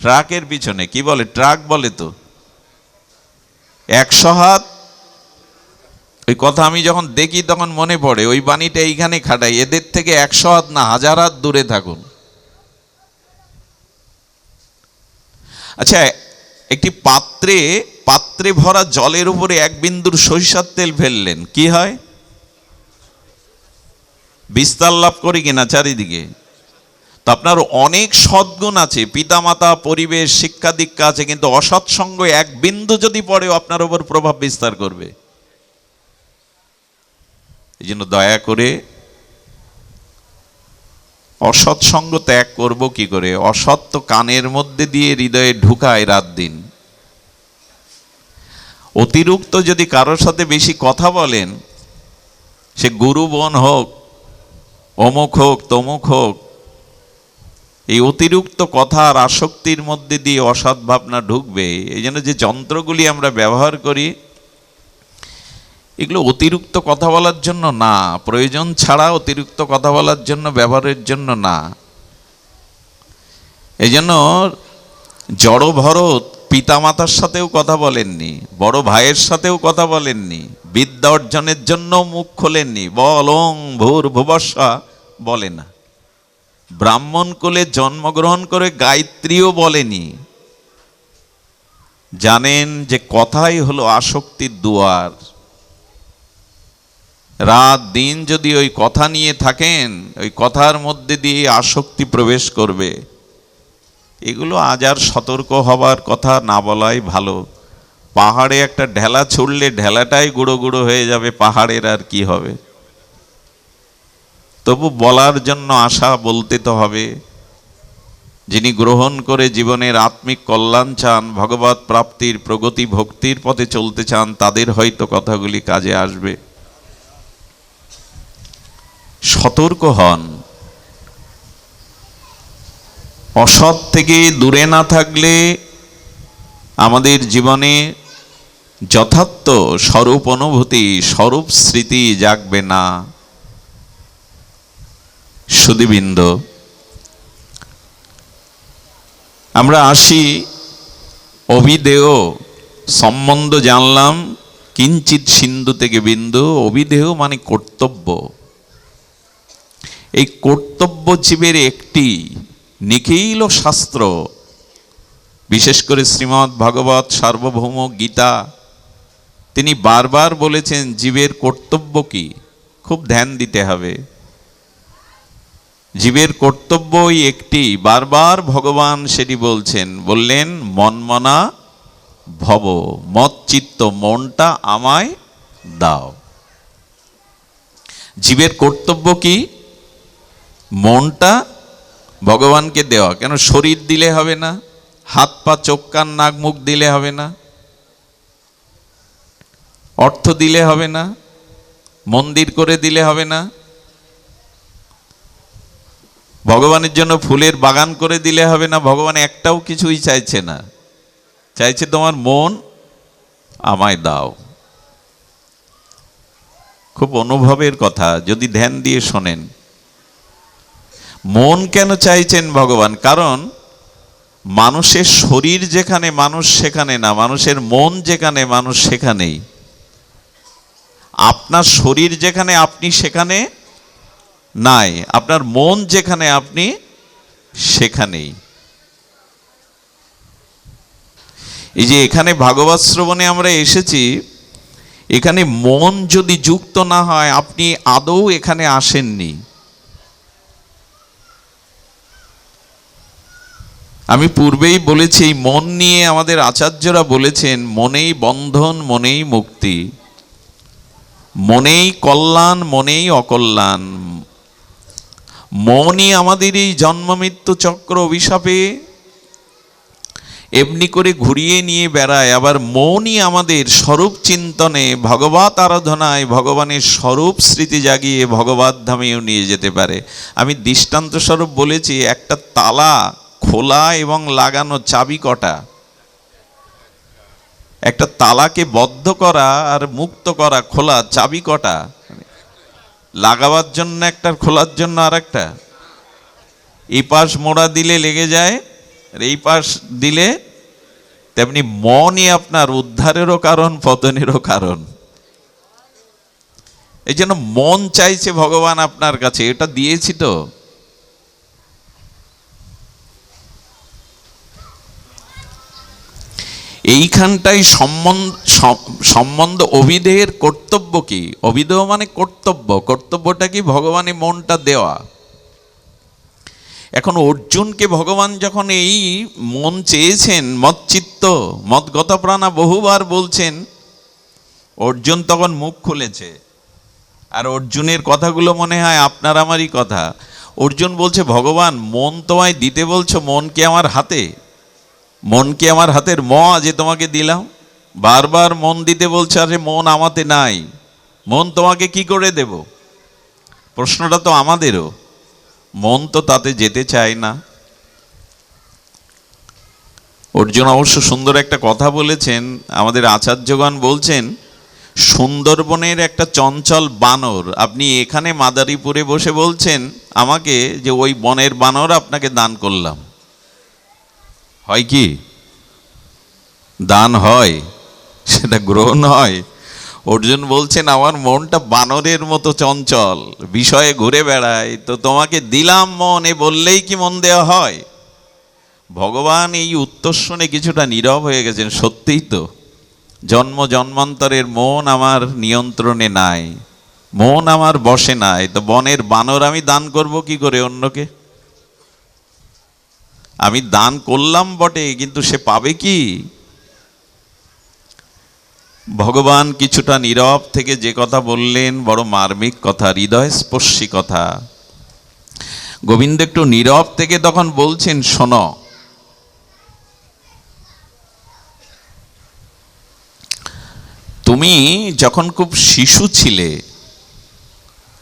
Speaker 1: ট্রাকের পিছনে কি বলে? ট্রাক বলে তো 100 হাত। ওই কথা আমি যখন দেখি তখন মনে পড়ে, ওই বাণীটা এইখানে খাটাই, এদের থেকে 100 হাত না 1000 হাত দূরে থাকুন। আচ্ছা, একটি পাত্রে ভরা জলের উপরে 1 বিন্দুর সরিষার তেল ফেললেন, কি হয়? বিস্তার লাভ করি কিনা চারিদিকে? তো আপনার অনেক সদ্গুণ আছে, পিতামাতা, পরিবেশ, শিক্ষা দীক্ষা আছে, কিন্তু অসৎসঙ্গ 1 বিন্দু যদি পড়েও আপনার উপর প্রভাব বিস্তার করবে। এই জন্য দয়া করে অসৎসঙ্গ ত্যাগ করব কি করে? অসৎ তো কানের মধ্যে দিয়ে হৃদয়ে ঢুকায় রাত দিন। অতিরিক্ত যদি কারোর সাথে বেশি কথা বলেন, সে গুরু বোন হোক, অমুক হোক, তমুক হোক, এই অতিরিক্ত কথা আর আসক্তির মধ্যে দিয়ে অসৎ ভাবনা ঢুকবে। এই জন্য যে যন্ত্রগুলি আমরা ব্যবহার করি, এগুলো অতিরিক্ত কথা বলার জন্য না, প্রয়োজন ছাড়া অতিরিক্ত কথা বলার জন্য, ব্যবহারের জন্য না। এই জন্য জড় ভরত পিতামাতার সাথেও কথা বলেননি, বড় ভাইয়ের সাথেও কথা বলেননি, বিদ্যা অর্জনের জন্য মুখ খোলেননি, বলং ভূর্ভুবস্বা বলে না। ব্রাহ্মণ কুলে জন্মগ্রহণ করে গায়ত্রীও বলেনি। জানেন যে কথাই হলো আসক্তির দুয়ার। রাত দিন যদি ওই কথা নিয়ে থাকেন, ওই কথার মধ্যে দিয়ে আসক্তি প্রবেশ করবে। এগুলো আজ আর সতর্ক হবার কথা না বলাই ভালো। পাহাড়ে একটা ঢেলা ছুড়লে ঢেলাটাই গুঁড়ো গুঁড়ো হয়ে যাবে, পাহাড়ের আর কি হবে? তবু বলার জন্য আশা বলতে তো হবে। যিনি গ্রহণ করে জীবনের আত্মিক কল্যাণ চান, ভগবত প্রাপ্তির, প্রগতি, ভক্তির পথে চলতে চান, তাদের হয়তো কথাগুলি কাজে আসবে। সতর্ক হন। অসৎ থেকে দূরে না থাকলে আমাদের জীবনে যথার্থ স্বরূপ অনুভূতি, স্বরূপ স্মৃতি জাগবে না। সুধীবৃন্দ, আমরা আসি অভিধেয় সম্বন্ধ জানলাম, কিঞ্চিত সিন্ধু থেকে বিন্দু। অভিধেয় মানে কর্তব্য। এই কর্তব্য জীবের একটি নিখিল শাস্ত্র, বিশেষ করে শ্রীমদ্ ভাগবত সার্বভৌম গীতা, তিনি বারবার বলেছেন জীবের কর্তব্য কি, খুব ধ্যান দিতে হবে। জীবের কর্তব্যই একটি, বারবার ভগবান সেটি বলছেন, বললেন মনমনা ভব, মত চিত্ত, মনটা আমায় দাও। জীবের কর্তব্য কি? মনটা ভগবানকে দেওয়া। কেন? শরীর দিলে হবে না, হাত পা চোখ কান নাক মুখ দিলে হবে না, অর্থ দিলে হবে না, মন্দির করে দিলে হবে না, ভগবানের জন্য ফুলের বাগান করে দিলে হবে না। ভগবান একটাও কিছুই চাইছে না, চাইছে তোমার মন আমায় দাও। খুব অনুভবের কথা, যদি ধ্যান দিয়ে শোনেন। মন কেন চাইছেন ভগবান? কারণ মানুষের শরীর যেখানে মানুষ সেখানে না, মানুষের মন যেখানে মানুষ সেখানেই। আপনার শরীর যেখানে আপনি সেখানে নাই, আপনার মন যেখানে আপনি সেখানেই। এই যে এখানে ভাগবত শ্রবণে আমরা এসেছি, এখানে মন যদি যুক্ত না হয় আপনি আদৌ এখানে আসেননি। আমি পূর্বেই বলেছি, এই মন নিয়ে আমাদের আচার্যরা বলেছেন, মনেই বন্ধন, মনেই মুক্তি, মনেই কল্যাণ, মনেই অকল্যাণ। মনই আমাদের এই জন্ম মৃত্যু চক্র অভিশাপে এমনি করে ঘুরিয়ে নিয়ে বেড়ায়। আবার মনই আমাদের স্বরূপ চিন্তনে, ভগবত আরাধনায় ভগবানের স্বরূপ স্মৃতি জাগিয়ে ভগবত ধামেও নিয়ে যেতে পারে। আমি দৃষ্টান্ত স্বরূপ বলেছি, একটা তালা খোলা এবং লাগানো চাবি কটা। একটা তালাকে বদ্ধ করা আর মুক্ত করা, খোলা, চাবি কটা? লাগাবার জন্য একটা, খোলার জন্য আর একটা। এই পাশ মোড়া দিলে লেগে যায়, আর এই পাশ দিলে, তেমনি মনই আপনার উদ্ধারেরও কারণ, পতনেরও কারণ। এই জন্য মন চাইছে ভগবান আপনার কাছে, এটা দিয়েছি তো। এইখানটাই সম্বন্ধ অভিধেয়ের কর্তব্য কি? অভিধেয় মানে কর্তব্য। কর্তব্যটা কি? ভগবানের মনটা দেওয়া। এখন অর্জুনকে ভগবান যখন এই মন চেয়েছেন, মৎচিত্ত মদগত প্রাণা বহুবার বলছেন, অর্জুন তখন মুখ খুলেছে। আর অর্জুনের কথাগুলো মনে হয় আপনার আমারই কথা। অর্জুন বলছে, ভগবান মন তোমায় দিতে বলছো, মন কি আমার হাতে? মন কি আমার হাতের ম যে তোমাকে দিলাম? বারবার মন দিতে বলছে, আরে মন আমাতে নাই, মন তোমাকে কি করে দেব? প্রশ্নটা তো আমাদেরও। মন তো তাতে যেতে চায় না। অর্জুন অবশ্য সুন্দর একটা কথা বলেছেন, আমাদের আচার্যগণ বলছেন, সুন্দরবনের একটা চঞ্চল বানর আপনি এখানে মাদারীপুরে বসে বলছেন আমাকে যে ওই বনের বানর আপনাকে দান করলাম। হয় কি? দান হয়? সেটা গ্রহণ হয়? অর্জুন বলছেন, আমার মনটা বানরের মতো চঞ্চল, বিষয়ে ঘুরে বেড়ায়, তো তোমাকে দিলাম মন, এ বললেই কি মন দেওয়া হয়? ভগবান এই উত্তর শুনে কিছুটা নীরব হয়ে গেছেন। সত্যিই তো, জন্ম জন্মান্তরের মন আমার নিয়ন্ত্রণে নাই, মন আমার বশে নাই, তো বনের বানর আমি দান করব কি করে অন্যকে? আমি দান করলাম বটে, কিন্তু সে পাবে কি? ভগবান কিছুটা নীরব থেকে যে কথা বললেন, বড় মার্মিক কথা, হৃদয়স্পর্শী কথা। গোবিন্দ একটু নীরব থেকে তখন বলছেন, শোনো, তুমি যখন খুব শিশু ছিলে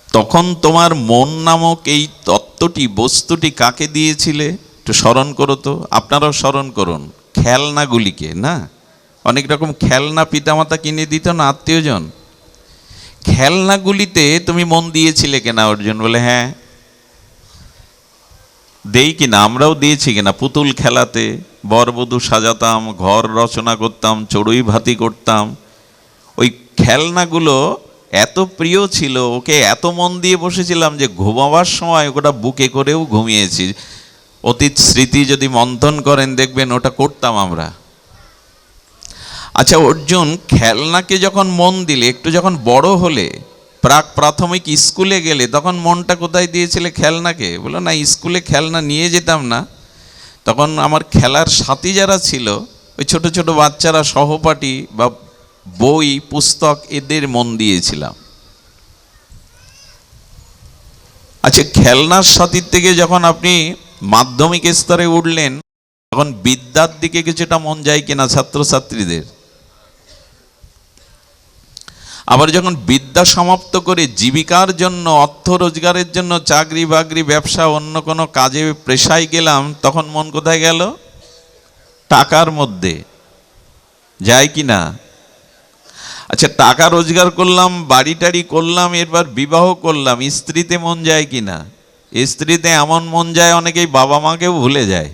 Speaker 1: তখন তোমার মন নামক এই তত্ত্বটি, বস্তুটি কাকে দিয়েছিলে? একটু স্মরণ করো তো, আপনারাও স্মরণ করুন। খেলনাগুলিকে না, অনেক রকম খেলনা পিতামাতা কিনে দিত না আত্মীয়জন, খেলনাগুলিতে তুমি মন দিয়েছিলে কিনা? অর্জুন বলে হ্যাঁ দেই কিনা, আমরাও দিয়েছি কিনা। পুতুল খেলাতে বরবধূ সাজাতাম, ঘর রচনা করতাম, চড়ুই ভাতি করতাম। ওই খেলনাগুলো এত প্রিয় ছিল, ওকে এত মন দিয়ে বসেছিলাম যে ঘুমাবার সময় ওটা বুকে করেও ঘুমিয়েছি। অতীত স্মৃতি যদি মন্থন করেন দেখবেন ওটা করতাম আমরা। আচ্ছা অর্জুন, খেলনাকে যখন মন দিলে, একটু যখন বড় হলে, প্রাক প্রাথমিক স্কুলে গেলে, তখন মনটা কোথায় দিয়েছিলে? খেলনাকে? বলো না, স্কুলে খেলনা নিয়ে যেতাম না, তখন আমার খেলার সাথী যারা ছিল, ওই ছোট ছোট বাচ্চারা, সহপাঠী বা বই পুস্তক, এদের মন দিয়েছিলাম। আচ্ছা, খেলনার সাথীর থেকে যখন আপনি মাধ্যমিক স্তরে উঠলেন, তখন বিদ্যার দিকে কিছুটা মন যায় কিনা ছাত্রছাত্রীদের? আবার যখন বিদ্যা সমাপ্ত করে জীবিকার জন্য, অর্থ রোজগারের জন্য চাকরি বাকরি, ব্যবসা, অন্য কোনো কাজে পেশায় গেলাম, তখন মন কোথায় গেল? টাকার মধ্যে যায় কি না? আচ্ছা, টাকা রোজগার করলাম, বাড়ি টাড়ি করলাম, এরপর বিবাহ করলাম, স্ত্রীতে মন যায় কি না? স্ত্রীতে এমন মন যায় অনেকেই বাবা মাকেও ভুলে যায়।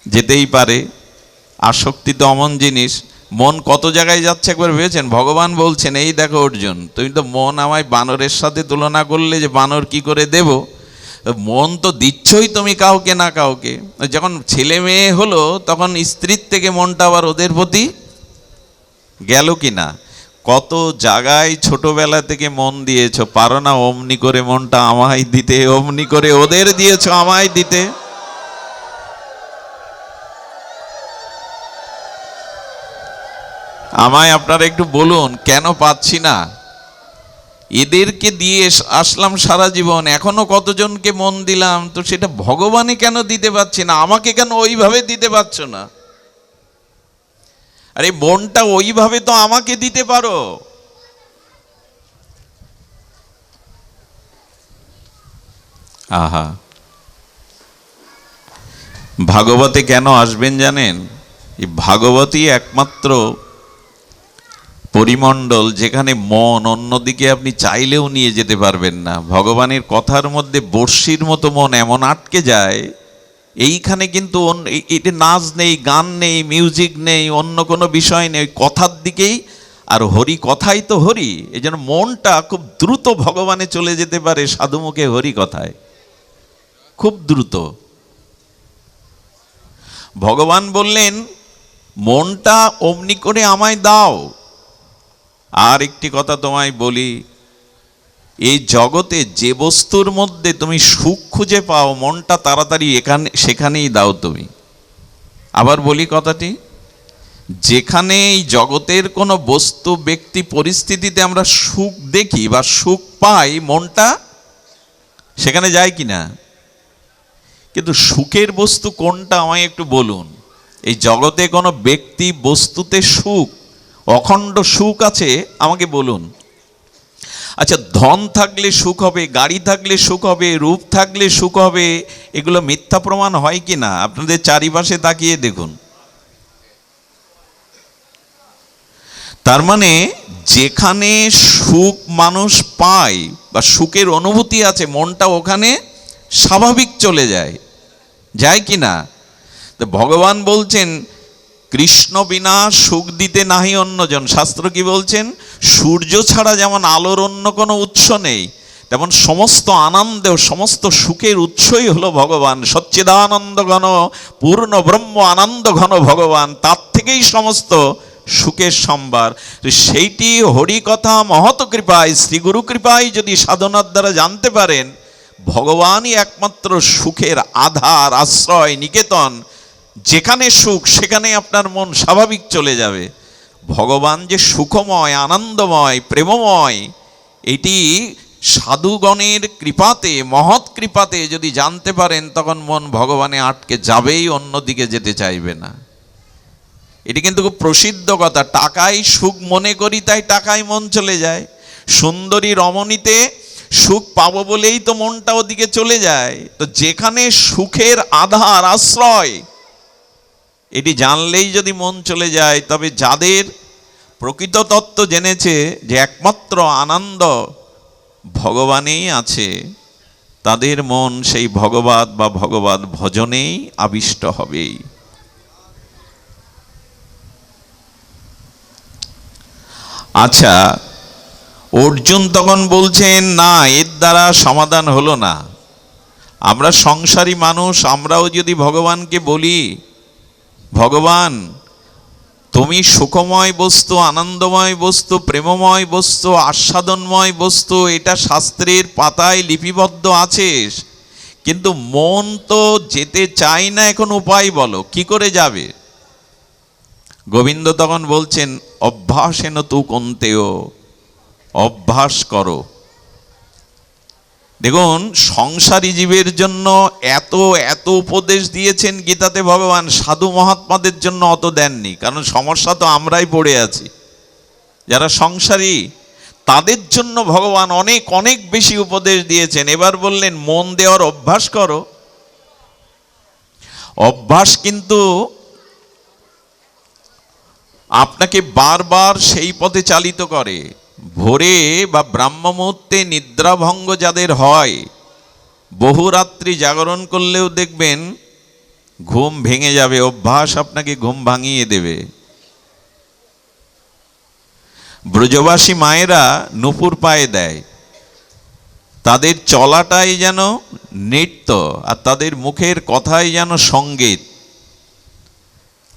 Speaker 1: যেতেই পারে, আসক্তি তো এমন জিনিস। মন কত জায়গায় যাচ্ছে একবার ভেবেছেন? ভগবান বলছেন, এই দেখো অর্জুন, তুমি তো মন আমায় বানরের সাথে তুলনা করলে যে বানর কি করে দেব, মন তো দিচ্ছই তুমি কাউকে না কাউকে। যখন ছেলে মেয়ে হলো, তখন স্ত্রীর থেকে মনটা আবার ওদের প্রতি গেল কি না? কত জায়গায় ছোটবেলা থেকে মন দিয়েছো, পারো না অমনি করে মনটা আমায় দিতে, অমনি করে ওদের দিয়েছো আমায় দিতে। আমায় আপনারা একটু বলুন, কেন পাচ্ছি না? এদেরকে দিয়ে আসলাম সারা জীবন, এখনো কতজনকে মন দিলাম, তো সেটা ভগবানে কেন দিতে পারছি না? আমাকে কেন ওইভাবে দিতে পারছো না? আরে মনটা ওইভাবে তো আমাকে দিতে পারো। আহা, ভাগবতে কেন আসবেন জানেন? এই ভাগবতই একমাত্র পরিমণ্ডল যেখানে মন অন্যদিকে আপনি চাইলেও নিয়ে যেতে পারবেন না। ভগবানের কথার মধ্যে বর্ষির মতো মন এমন আটকে যায়। এইখানে কিন্তু এটা নাচ নেই, গান নেই, মিউজিক নেই, অন্য কোনো বিষয় নেই, কথার দিকেই। আর হরি কথাই তো হরি, এই জন্য মনটা খুব দ্রুত ভগবানে চলে যেতে পারে সাধুমুখে হরি কথায়, খুব দ্রুত। ভগবান বললেন, মনটা অমনি করে আমায় দাও। আর একটি কথা তোমায় বলি, এই জগতে যে বস্তুর মধ্যে তুমি সুখ খুঁজে পাও, মনটা তাড়াতাড়ি সেখানেই দাও তুমি। আবার বলি কথাটি, যেখানে এই জগতের কোনো বস্তু, ব্যক্তি, পরিস্থিতিতে আমরা সুখ দেখি বা সুখ পাই, মনটা সেখানে যায় কি না? কিন্তু সুখের বস্তু কোনটা আমায় একটু বলুন। এই জগতে কোনো ব্যক্তি, বস্তুতে সুখ, অখণ্ড সুখ আছে? আমাকে বলুন। আচ্ছা, ধন থাকলে সুখ হবে, গাড়ি থাকলে সুখ হবে, রূপ থাকলে সুখ হবে, এগুলো মিথ্যা প্রমাণ হয় কি না? আপনাদের চারিপাশে তাকিয়ে দেখুন। তার মানে যেখানে সুখ মানুষ পায় বা সুখের অনুভূতি আছে, মনটা ওখানে স্বাভাবিক চলে যায়, যায় কি না? তো ভগবান বলছেন, কৃষ্ণ বিনা সুখ দিতে নাহি অন্যজন। শাস্ত্র কি বলছেন? সূর্য ছাড়া যেমন আলোর অন্য কোনো উৎস নেই, তেমন সমস্ত আনন্দ, সমস্ত সুখের উৎসই হলো ভগবান। সচ্চিদানন্দ ঘন পূর্ণ ব্রহ্ম আনন্দ ঘন ভগবান, তার থেকেই সমস্ত সুখের সম্ভার। সেইটি হরিকথা মহৎ কৃপায়, শ্রীগুরু কৃপায় যদি সাধনার দ্বারা জানতে পারেন, ভগবানই একমাত্র সুখের আধার, আশ্রয়, নিকেতন। যেখানে সুখ সেখানে আপনার মন স্বাভাবিক চলে যাবে। ভগবান যে সুখময়, আনন্দময়, প্রেমময়, এটি সাধুগণের কৃপাতে, মহৎ কৃপাতে যদি জানতে পারেন, তখন মন ভগবানে আটকে যাবেই, অন্যদিকে যেতে চাইবে না। এটি কিন্তু খুব প্রসিদ্ধ কথা। টাকায় সুখ মনে করি, তাই টাকায় মন চলে যায়। সুন্দরী রমণীতে সুখ পাবো বলেই তো মনটা ওদিকে চলে যায়। তো যেখানে সুখের আধার, আশ্রয়, এটি জানলেই যদি মন চলে যায়, তবে যাদের প্রকৃত তত্ত্ব জেনেছে যে একমাত্র আনন্দ ভগবানেই আছে, তাদের মন সেই ভগবত বা ভগবত ভজনেই আবিষ্ট হবেই। আচ্ছা, অর্জুন তখন বলছেন, না, এর দ্বারা সমাধান হলো না। আমরা সংসারী মানুষ, আমরাও যদি ভগবানকে বলি, ভগবান তুমি সুখময় বস্তু, আনন্দময় বস্তু, প্রেমময় বস্তু, আস্বাদনময় বস্তু, এটা শাস্ত্রের পাতায় লিপিবদ্ধ আছে, কিন্তু মন তো যেতে চাই না, এখন উপায় বলো, কি করে যাবে? গোবিন্দ তখন বলছেন, অভ্যাসেন তু কন্তেয়, অভ্যাস করো। দেখুন, সংসারী জীবের জন্য এত এত উপদেশ দিয়েছেন গীতাতে ভগবান, সাধু মহাত্মাদের জন্য অত দেননি, কারণ সমস্যা তো আমরাই পড়ে আছি। যারা সংসারী তাদের জন্য ভগবান অনেক অনেক বেশি উপদেশ দিয়েছেন। এবার বললেন মন দেওয়ার অভ্যাস করো। অভ্যাস কিন্তু আপনাকে বারবার সেই পথে চালিত করে। ভোরে বা ব্রাহ্ম মুহূর্তে নিদ্রাভঙ্গ যাদের হয়, বহু রাত্রি জাগরণ করলেও দেখবেন ঘুম ভেঙে যাবে, অভ্যাস আপনাকে ঘুম ভাঙিয়ে দেবে। ব্রজবাসী মায়েরা নূপুর পায়ে দেয়, তাদের চলাটাই যেন নৃত্য, আর তাদের মুখের কথাই যেন সঙ্গীত।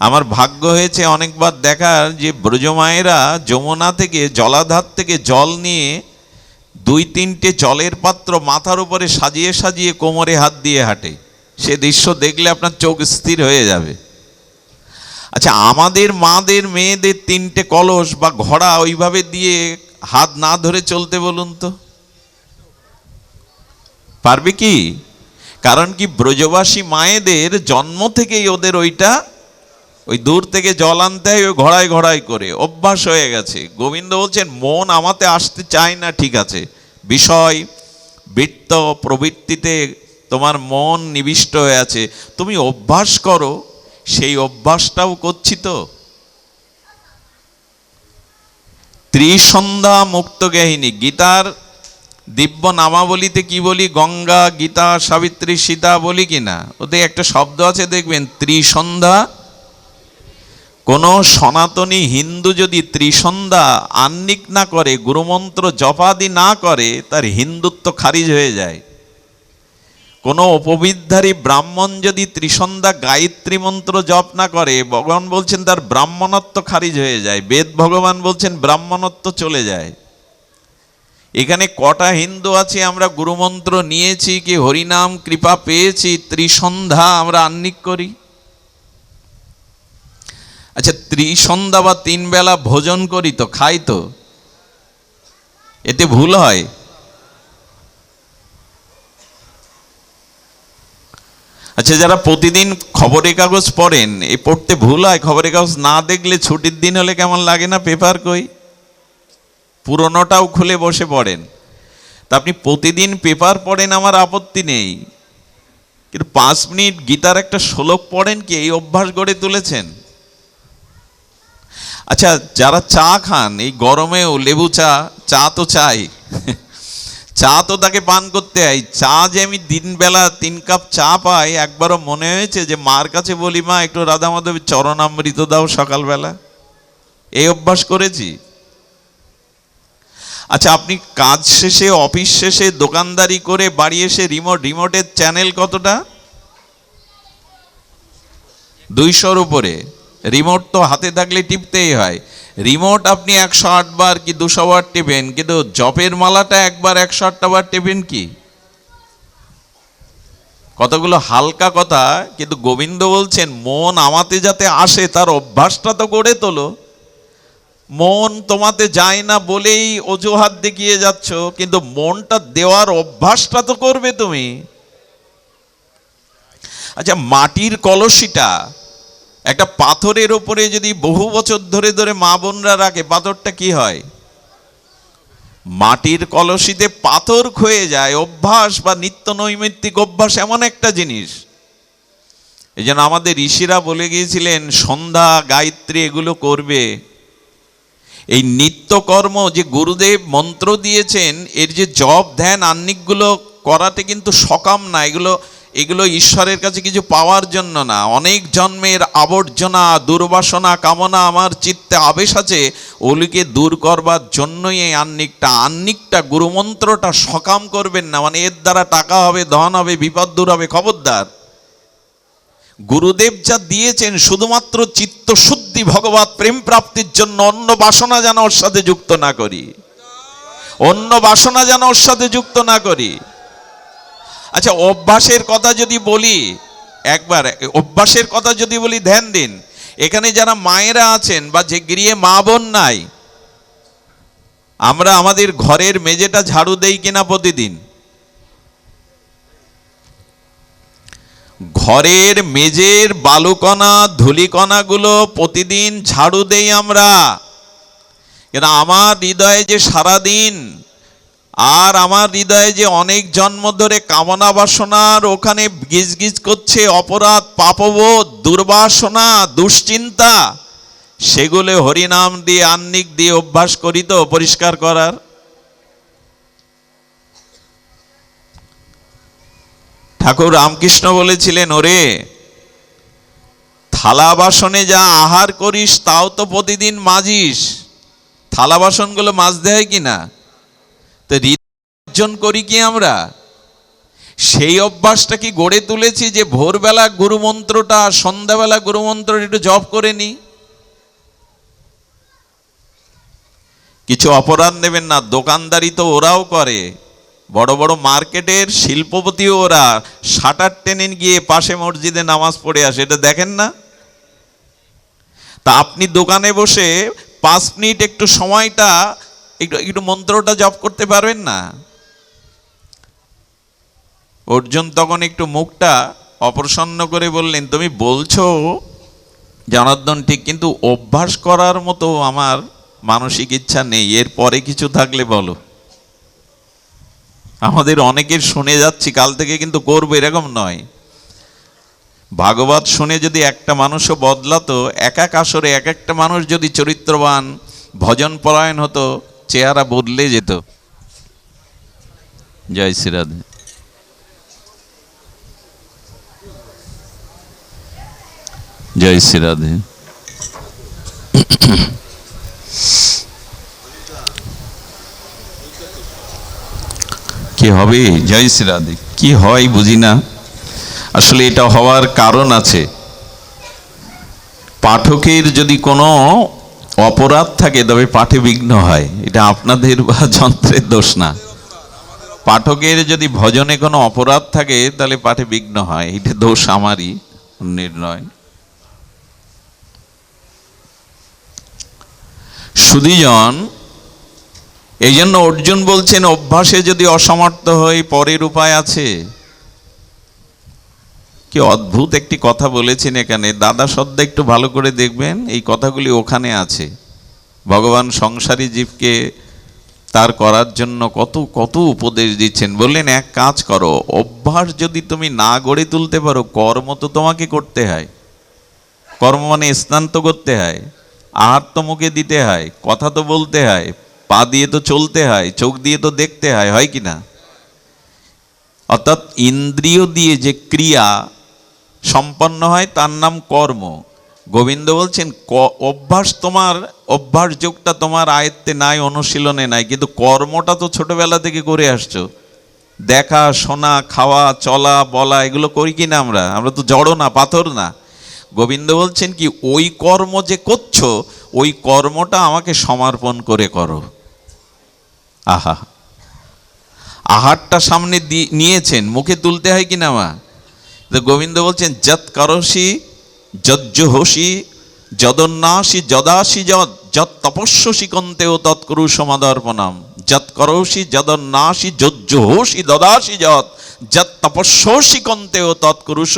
Speaker 1: আমার ভাগ্য হয়েছে অনেকবার দেখার যে ব্রজমায়েরা যমুনা থেকে, জলাধার থেকে জল নিয়ে 2-3টে জলের পাত্র মাথার উপরে সাজিয়ে সাজিয়ে কোমরে হাত দিয়ে হাঁটে। সে দৃশ্য দেখলে আপনার চোখ স্থির হয়ে যাবে। আচ্ছা, আমাদের মাদের মেয়েদের 3টে কলস বা ঘোড়া ওইভাবে দিয়ে হাত না ধরে চলতে বলুন তো, পারবে কি? কারণ কি, ব্রজবাসী মায়েদের জন্ম থেকেই ওদের ওই দূর থেকে জল আনতে হয়, ওই ঘোড়ায় ঘোড়ায় করে অভ্যাস হয়ে গেছে। গোবিন্দ বলছেন মন আমাতে আসতে চায় না, ঠিক আছে, বিষয় বৃত্ত প্রবৃত্তিতে তোমার মন নিবিষ্ট হয়ে আছে, তুমি অভ্যাস করো। সেই অভ্যাসটাও করছি তো। ত্রিসন্ধ্যা মুক্ত গেহিনী, গীতার দিব্য নামাবলিতে কি বলি? গঙ্গা, গীতা, সাবিত্রী, সীতা বলি কিনা? ওদের একটা শব্দ আছে দেখবেন, ত্রিসন্ধ্যা। কোনো সনাতনী হিন্দু যদি ত্রিসন্ধ্যা আহ্নিক না করে, গুরুমন্ত্র জপাদি না করে, তার হিন্দুত্ব খারিজ হয়ে যায়। কোনো অপবিদ্ধারী ব্রাহ্মণ যদি ত্রিসন্ধ্যা গায়ত্রী মন্ত্র জপ না করে, ভগবান বলছেন তার ব্রাহ্মণত্ব খারিজ হয়ে যায়। বেদ ভগবান বলছেন ব্রাহ্মণত্ব চলে যায়। এখানে কটা হিন্দু আছে আমরা গুরুমন্ত্র নিয়েছি, কি হরিনাম কৃপা পেয়েছি, ত্রিসন্ধ্যা আমরা আহ্নিক করি? আচ্ছা, ত্রিসন্ধ্যা বা 3 বেলা ভোজন করি তো, খাই তো, এতে ভুল হয়? আচ্ছা, যারা প্রতিদিন খবরের কাগজ পড়েন, এ পড়তে ভুল হয়? খবরের কাগজ না দেখলে ছুটির দিন হলে কেমন লাগে না? পেপার কই, পুরনোটাও খুলে বসে পড়েন। তা আপনি প্রতিদিন পেপার পড়েন, আমার আপত্তি নেই, কিন্তু 5 মিনিট গীতার একটা শ্লোক পড়েন কি? এই অভ্যাস গড়ে তুলেছেন? আচ্ছা, যারা চা খান, এই গরমেও লেবু চা, চা তো চাই, চা তো তাকে পান করতে হয়। চা যে আমি দিনবেলা 3 কাপ চা পাই, একবারও মনে হয়েছে যে মার কাছে বলি, মা একটু রাধা মাধবের চরণামৃত দাও সকালবেলা? এই অভ্যাস করেছি। আচ্ছা, আপনি কাজ শেষে, অফিস শেষে, দোকানদারি করে বাড়ি এসে রিমোটের চ্যানেল কতটা? 200-র উপরে। রিমোট তো হাতে থাকলে টিপতেই হয়। রিমোট আপনি 108 বার কি 200 বার টিপেন, কিন্তু জপের মালাটা একবার 108টা বার টিপেন কি? কতগুলো হালকা কথা। কিন্তু গোবিন্দ বলছেন মন আমাতে যাতে আসে, তার অভ্যাসটা তো গড়ে তোলো। মন তোমাতে যায় না বলেই অজুহাত দেখিয়ে যাচ্ছ, কিন্তু মনটা দেওয়ার অভ্যাসটা তো করবে তুমি। আচ্ছা, মাটির কলসিটা একটা পাথরের ওপরে যদি বহু বছর ধরে ধরে মা বোনরা রাখে, পাথরটা কি হয়? মাটির কলসিতে পাথর ক্ষয়ে যায়। অভ্যাস বা নিত্য নৈমিত্তিক অভ্যাস এমন একটা জিনিস, এই জন্য আমাদের ঋষিরা বলে গিয়েছিলেন সন্ধ্যা গায়ত্রী এগুলো করবে। এই নিত্যকর্ম যে গুরুদেব মন্ত্র দিয়েছেন, এর যে জপ ধ্যান আহ্নিকগুলো করাতে কিন্তু সকাম না, এগুলো ঈশ্বরের কাছে কিছু পাওয়ার জন্য না। অনেক জন্মের আবর্জনা দুর্বাসনা কামনা আমার চিত্তে আবেশ আছে, ওগুলিকে দূর করবার জন্যই এই আহ্নিকটা গুরুমন্ত্রটা সকাম করবেন না, মানে এর দ্বারা টাকা হবে, ধন হবে, বিপদ দূর হবে, খবরদার। গুরুদেব যা দিয়েছেন শুধুমাত্র চিত্তশুদ্ধি ভগবত প্রেম প্রাপ্তির জন্য, অন্য বাসনা যেন ওর সাথে যুক্ত না করি, অন্য বাসনা যেন ওর সাথে যুক্ত না করি। আচ্ছা, অভ্যাসের কথা যদি বলি, একবার অভ্যাসের কথা যদি বলি, ধ্যান দিন। এখানে যারা মায়েরা আছেন বা যে গৃহে মা বোন নাই, আমরা আমাদের ঘরের মেঝেটা ঝাড়ু দেই কিনা প্রতিদিন? ঘরের মেঝের বালুকণা ধুলিকণাগুলো প্রতিদিন ঝাড়ু দেই আমরা। কিন্তু আমার হৃদয়ে যে সারাদিন, আর আমার হৃদয়ে যে অনেক জন্ম ধরে কামনা বাসনার ওখানে গিজগিজ করছে অপরাধ, পাপবোধ, দুর্বাসনা, দুশ্চিন্তা, সেগুলো হরিনাম দিয়ে আহ্নিক দিয়ে অভ্যাস করি তো পরিষ্কার করার। ঠাকুর রামকৃষ্ণ বলেছিলেন, ওরে থালা বাসনে যা আহার করিস তাও তো প্রতিদিন মাজিস, থালা বাসনগুলো মাজতে হয় কিনা? তো অর্জন করি কি আমরা? সেই অভ্যাসটা কি গড়ে তুলেছি যে ভোরবেলা গুরুমন্ত্রটা, সন্ধ্যাবেলা গুরুমন্ত্রটা একটু জপ করে নি? কিছু অপরাধ নেবেন না, দোকানদারি তো ওরাও করে, বড় বড় মার্কেটের শিল্পপতিও ওরা শাটার টেনে গিয়ে পাশে মসজিদে নামাজ পড়ে আসে, এটা দেখেন না? তা আপনি দোকানে বসে 5 মিনিট একটু সময়টা একটু মন্ত্রটা জপ করতে পারবেন না? অর্জুন তখন একটু মুখটা অপ্রসন্ন করে বললেন, তুমি বলছো জনার্দন ঠিক, কিন্তু অভ্যাস করার মতো আমার মানসিক ইচ্ছা নেই, এর পরে কিছু থাকলে বলো। আমাদের অনেকের শুনে যাচ্ছি, কাল থেকে কিন্তু করবো এরকম নয়। ভাগবত শুনে যদি একটা মানুষও বদলাতো, এক এক আসরে এক একটা মানুষ যদি চরিত্রবান ভজন পরায়ণ হতো, চেহারা বদলে যেত। জয় শ্রী রাধে। জয় শ্রী রাধে। কি হবে? জয় শ্রী রাধে। কি হয় বুঝি না, আসলে এটা হওয়ার কারণ আছে। পাঠকের যদি কোনো অপরাধ থাকে তবে পাঠে বিঘ্ন হয়, এটা আপনাদের বা যন্ত্রের দোষ না। পাঠকের যদি ভজনে কোনো অপরাধ থাকে তাহলে পাঠে বিঘ্ন হয়, এটা দোষ আমারই, অন্যের নয়। সুধীজন, এই জন্য অর্জুন বলছেন, অভ্যাসে যদি অসমর্থ হই পরের উপায় আছে। কি অদ্ভুত একটি কথা বলেছেন এখানে, দাদা শ্রদ্ধা একটু ভালো করে দেখবেন, এই কথাগুলি ওখানে আছে। ভগবান সংসারী জীবকে তার করার জন্য কত কত উপদেশ দিচ্ছেন। বললেন, এক কাজ করো, অভ্যাস যদি তুমি না গড়ে তুলতে পারো, কর্ম তো তোমাকে করতে হয়। কর্ম মানে স্নান তো করতে হয়, আহার তো মুখে দিতে হয়, কথা তো বলতে হয়, পা দিয়ে তো চলতে হয়, চোখ দিয়ে তো দেখতে হয়, হয় কি না? অর্থাৎ ইন্দ্রিয় দিয়ে যে ক্রিয়া সম্পন্ন হয় তার নাম কর্ম। গোবিন্দ বলছেন, অভ্যাস তোমার, অভ্যাস যোগটা তোমার আয়ত্তে নাই, অনুশীলনে নাই, কিন্তু কর্মটা তো ছোটবেলা থেকে করে আসছো। দেখা, শোনা, খাওয়া, চলা, বলা, এগুলো করি কিনা আমরা? আমরা তো জড়ো না, পাথর না। গোবিন্দ বলছেন কি, ওই কর্ম যে করছো, ওই কর্মটা আমাকে সমর্পণ করে করো। আহা, আহারটা সামনে নিয়েছেন, মুখে তুলতে হয় কিনা মা? তো গোবিন্দ বলছেন, যৎ করসি যজ্জোহসি যদন্নাসি যদাসি যৎ তপস্যসি কন্তেও তৎকুরুষ মদর্পণম। যৎ করসি যদন্নাসি যজ্জোহসি দদাসি যৎ তপস্যসি কন্তেও তৎকুরুষ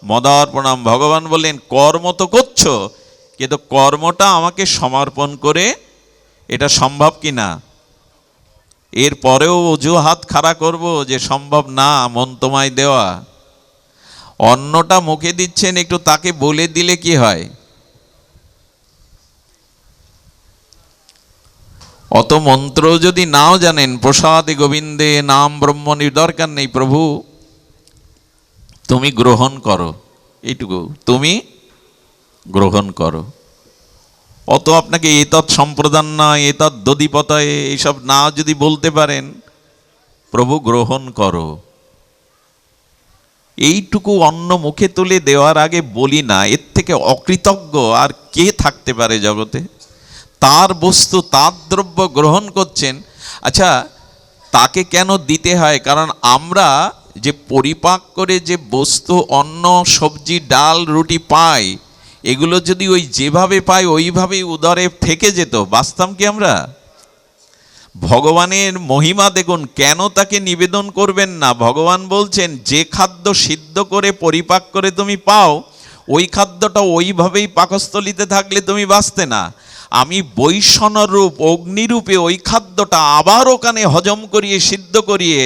Speaker 1: মদর্পণম। ভগবান বললেন, কর্ম তো করছো, কিন্তু কর্মটা আমাকে সমর্পণ করে, এটা সম্ভব কিনা? এর পরেও অজুহাত খাড়া করব যে সম্ভব না, মন তোমায় দেওয়া। অন্নটা মুখে দিচ্ছেন, একটু তাকে বলে দিলে কি হয়? অত মন্ত্র যদি নাও জানেন, প্রসাদে গোবিন্দে নাম ব্রহ্মণির দরকার নেই, প্রভু তুমি গ্রহণ করো, এইটুকু তুমি গ্রহণ করো। অত আপনাকে এতৎ সম্প্রদান না, এতৎ দধিপতায় এইসব না যদি বলতে পারেন, প্রভু গ্রহণ করো, এইটুকু অন্ন মুখে তুলে দেওয়ার আগে বলি না, এর থেকে অকৃতজ্ঞ আর কে থাকতে পারে জগতে? তার বস্তু, তার দ্রব্য গ্রহণ করছেন। আচ্ছা, তাকে কেন দিতে হয়? কারণ আমরা যে পরিপাক করে যে বস্তু, অন্ন, সবজি, ডাল, রুটি পাই, এগুলো যদি ওই যেভাবে পাই ওইভাবেই উদরে থেকে যেত, বাঁচতাম কি আমরা? ভগবানের মহিমা দেখুন, কেন তাকে নিবেদন করবেন না? ভগবান বলছেন, যে খাদ্য সিদ্ধ করে পরিপাক করে তুমি পাও, ওই খাদ্যটা ওইভাবেই পাকস্থলিতে থাকলে তুমি বাঁচতে না। আমি বৈষ্ণরূপ অগ্নিরূপে ওই খাদ্যটা আবার ওখানে হজম করিয়ে, সিদ্ধ করিয়ে,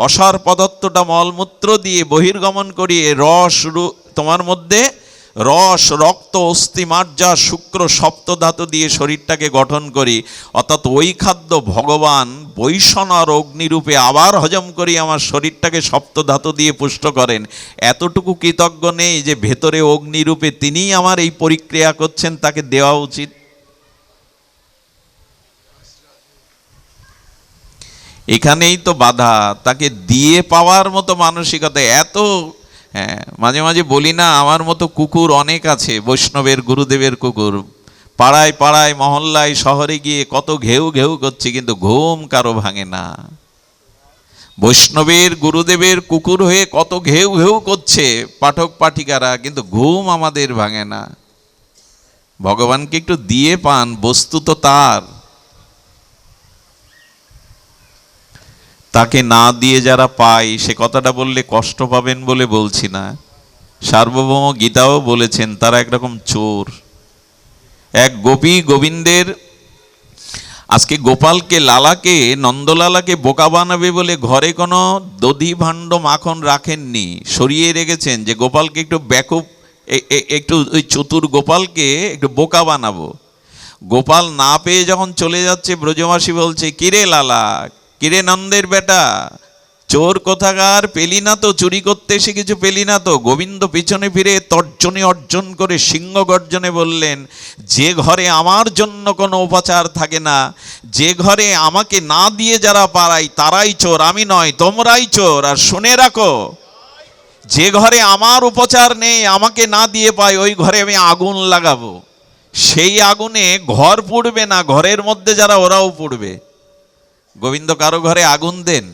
Speaker 1: অসার পদার্থটা মলমূত্র দিয়ে বহির্গমন করিয়ে তোমার মধ্যে রস, রক্ত, অস্থি, মার্জা, শুক্র, সপ্তধাতু দিয়ে শরীরটাকে গঠন করি। অর্থাৎ ওই খাদ্য ভগবান বৈষ্ণর অগ্নিরূপে আবার হজম করি আমার শরীরটাকে সপ্তধাতু দিয়ে পুষ্ট করেন। এতটুকু কৃতজ্ঞ নেই যে ভেতরে অগ্নিরূপে তিনিই আমার এই পরিক্রিয়া করছেন, তাকে দেওয়া উচিত? এখানেই তো বাধা, তাকে দিয়ে পাওয়ার মতো মানসিকতা এত। হ্যাঁ, মাঝে মাঝে বলি না, আমার মতো কুকুর অনেক আছে, বৈষ্ণবের গুরুদেবের কুকুর, পাড়ায় পাড়ায়, মহল্লায়, শহরে গিয়ে কত ঘেউ ঘেউ করছে, কিন্তু ঘুম কারো ভাঙে না। বৈষ্ণবের গুরুদেবের কুকুর হয়ে কত ঘেউ ঘেউ করছে পাঠক পাঠিকারা, কিন্তু ঘুম আমাদের ভাঙে না। ভগবানকে একটু দিয়ে পান, বস্তু তো তার। তাকে না দিয়ে যারা পায়, সে কথাটা বললে কষ্ট পাবেন বলে বলছি না। সার্বভৌম গীতাও বলেছেন তারা একরকম চোর। এক গোপী গোবিন্দের, আজকে গোপালকে, লালাকে, নন্দলালাকে বোকা বানাবে বলে ঘরে কোনো দধি ভাণ্ড মাখন রাখেননি, সরিয়ে রেখেছেন যে গোপালকে একটু ব্যাকুপ, একটু ওই চতুর গোপালকে একটু বোকা বানাবো। গোপাল না পেয়ে যখন চলে যাচ্ছে, ব্রজবাসী বলছে, কিরে লালা, কিরে নন্দের বেটা, চোর কোথাকার, পেলি না তো? চুরি করতে এসে কিছু পেলি না তো? গোবিন্দ পিছনে ফিরে তর্জনী অর্জন করে সিংহ গর্জনে বললেন, যে ঘরে আমার জন্য কোনো উপাচার থাকে না, যে ঘরে আমাকে না দিয়ে যারা পারাই, তারাই চোর, আমি নয়, তোমরাই চোর। আর শুনে রাখো, যে ঘরে আমার উপচার নেই, আমাকে না দিয়ে পাই, ওই ঘরে আমি আগুন লাগাবো। সেই আগুনে ঘর পুড়বে না, ঘরের মধ্যে যারা ওরাও পুড়বে। গোবিন্দ কারো ঘরে আগুন দেন?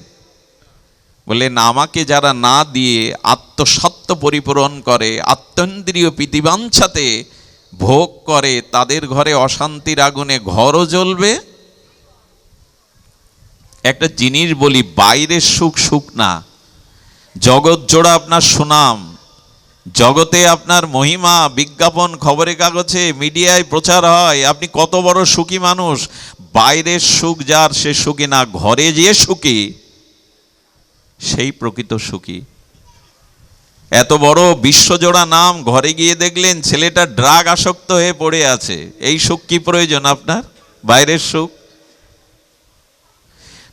Speaker 1: বললেন, আমাকে যারা না দিয়ে আত্মসত্ত্ব পরিপূরণ করে, আত্মেন্দ্রিয় প্রীতিবাঞ্ছাতে ভোগ করে, তাদের ঘরে অশান্তির আগুনে ঘরও জ্বলবে। একটা জিনিস বলি, বাইরের সুখ সুখ না, জগৎ জোড়া আপনার সুনাম, জগতে আপনার মহিমা বিজ্ঞাপন, খবরের কাগজে, মিডিয়ায় প্রচার হয়, আপনি কত বড় সুখী মানুষ। বাইরের সুখ যার, সে সুখী না, ঘরে যে সুখী সেই প্রকৃত সুখী। এত বড় বিশ্বজোড়া নাম, ঘরে গিয়ে দেখলেন ছেলেটা ড্রাগ আসক্ত হয়ে পড়ে আছে, এই সুখ কি প্রয়োজন আপনার? বাইরের সুখ।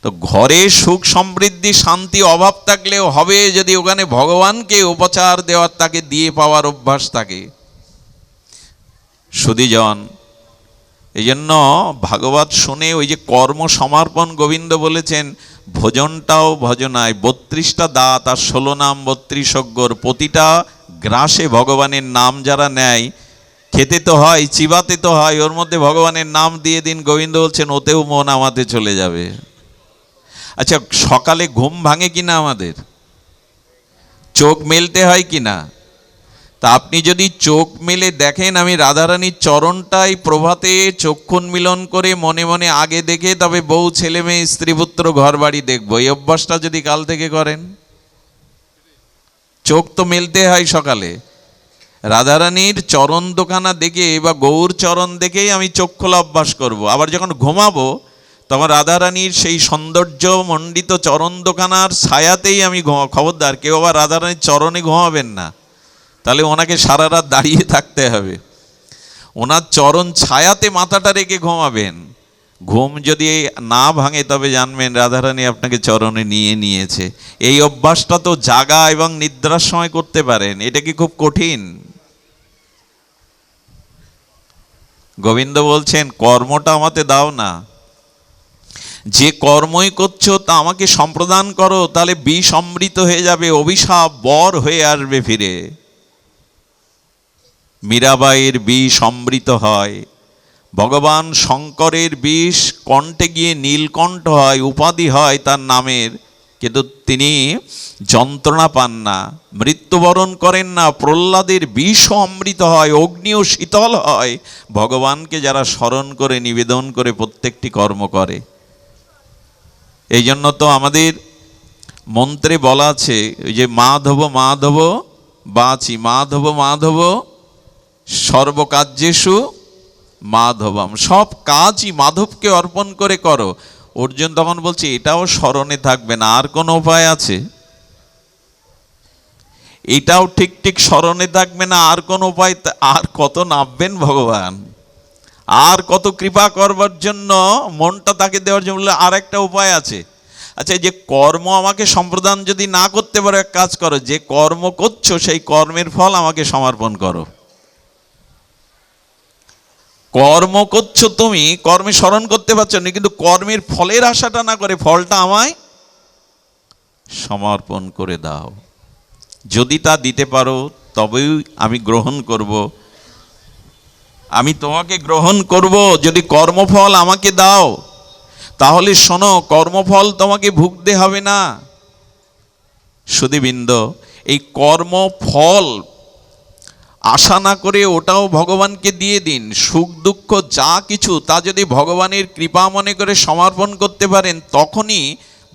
Speaker 1: তো ঘরে সুখ, সমৃদ্ধি, শান্তি, অভাব থাকলেও হবে যদি ওখানে ভগবানকে উপচার দেওয়ার, তাকে দিয়ে পাওয়ার অভ্যাস থাকে। সুধীজন, এই জন্য ভাগবত শুনে ওই যে কর্ম সমর্পণ, গোবিন্দ বলেছেন, ভোজনটাও ভজনায়, 32টা দাঁত আর 16 নাম 32 অক্ষর, প্রতিটা গ্রাসে ভগবানের নাম যারা নেয়, খেতে তো হয়, চিবাতে তো হয়, ওর মধ্যে ভগবানের নাম দিয়ে দিন। গোবিন্দ বলছেন, ওতেও মন আমাতে চলে যাবে। আচ্ছা, সকালে ঘুম ভাঙে কিনা আমাদের? চোখ মেলতে হয় কিনা? তা আপনি যদি চোখ মেলে দেখেন, আমি রাধারানীর চরণটাই প্রভাতে চক্ষুন মিলন করে মনে মনে আগে দেখে তবে বউ, ছেলে মেয়ে, স্ত্রী পুত্র, ঘর বাড়ি দেখবো, এই অভ্যাসটা যদি কাল থেকে করেন, চোখ তো মেলতে হয় সকালে। রাধারানীর চরণ দোকানা দেখে বা গৌর চরণ দেখেই আমি চোখ খোলা অভ্যাস করব। আবার যখন ঘুমাবো, তখন রাধারানীর সেই সৌন্দর্য মণ্ডিত চরণ দোকানার ছায়াতেই আমি খবরদার কেউ আবার রাধারানীর চরণে ঘুমাবেন না, তাহলে ওনাকে সারা রাত দাঁড়িয়ে থাকতে হবে, ওনার চরণ ছায়াতে মাথাটা রেখে ঘুমাবেন। ঘুম যদি না ভাঙে তবে জানবেন রাধারানী আপনাকে চরণে নিয়ে নিয়েছে। এই অভ্যাসটা তো জাগা এবং নিদ্রার সময় করতে পারেন, এটা কি খুব কঠিন? গোবিন্দ বলছেন কর্মটা আমাকে দাও না, যে কর্মই করছো তা আমাকে সম্প্রদান করো, তাহলে বিষ অমৃত হয়ে যাবে, অভিশাপ বর হয়ে আসবে ফিরে। মীরাবাইয়ের বিষ অমৃত হয়, ভগবান শঙ্করের বিষ কণ্ঠে গিয়ে নীলকণ্ঠ হয়, উপাধি হয় তার নামের, কিন্তু তিনি যন্ত্রণা পান না, মৃত্যুবরণ করেন না। প্রহ্লাদের বিষও অমৃত হয়, অগ্নিও শীতল হয়, ভগবানকে যারা স্মরণ করে নিবেদন করে প্রত্যেকটি কর্ম করে। এই জন্য তো আমাদের মন্ত্রে বলা আছে ওই যে মাধব মাধব বাচি, মাধব মাধব সর্বকার্যেষু মাধবম, সব কাজই মাধবকে অর্পণ করে করো। অর্জুন তখন বলছে এটাও স্মরণে থাকবে না, আর কোনো উপায় আছে? এটাও ঠিক ঠিক স্মরণে থাকবে না, আর কোনো উপায়? আর কত নামবেন ভগবান, আর কত কৃপা করবার জন্য মনটা তাকে দেওয়ার জন্য। আর একটা উপায় আছে। আচ্ছা, যে কর্ম আমাকে সম্প্রদান যদি না করতে পারো, এক কাজ করো, যে কর্ম করছো সেই কর্মের ফল আমাকে সমর্পণ করো। কর্ম করছো তুমি, কর্মে স্মরণ করতে পারছো না, কিন্তু কর্মের ফলের আশাটা না করে ফলটা আমায় সমর্পণ করে দাও। যদি তা দিতে পারো তবেই আমি গ্রহণ করব, আমি তোমাকে গ্রহণ করব। যদি কর্মফল আমাকে দাও তাহলে শোনো, কর্মফল তোমাকে ভুগতে হবে না। সুধীবৃন্দ, এই কর্মফল আশা না করে ওটাও ভগবানকে দিয়ে দিন। সুখ দুঃখ যা কিছু তা যদি ভগবানের কৃপা মনে করে সমর্পণ করতে পারেন, তখনই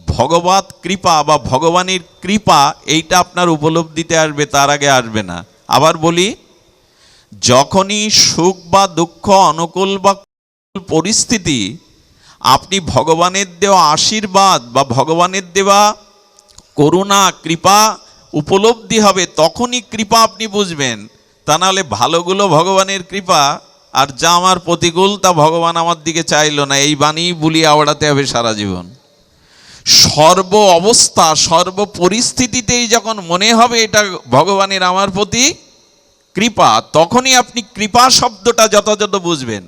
Speaker 1: ভগবত কৃপা বা ভগবানের কৃপা এইটা আপনার উপলব্ধিতে আসবে, তার আগে আসবে না। আবার বলি, যখনই সুখ বা দুঃখ, অনুকূল বা পরিস্থিতি আপনি ভগবানের দেওয়া আশীর্বাদ বা ভগবানের দেওয়া করুণা কৃপা উপলব্ধি হবে, তখনই কৃপা আপনি বুঝবেন। তা নাহলে ভালোগুলো ভগবানের কৃপা, আর যা আমার প্রতিকূল তা ভগবান আমার দিকে চাইল না, এই বাণী বুলিয়ে আওড়াতে হবে সারা জীবন। সর্ব অবস্থা সর্ব পরিস্থিতিতেই যখন মনে হবে এটা ভগবানের আমার প্রতি কৃপা, তখনই আপনি কৃপা শব্দটা যথাযথ বুঝবেন।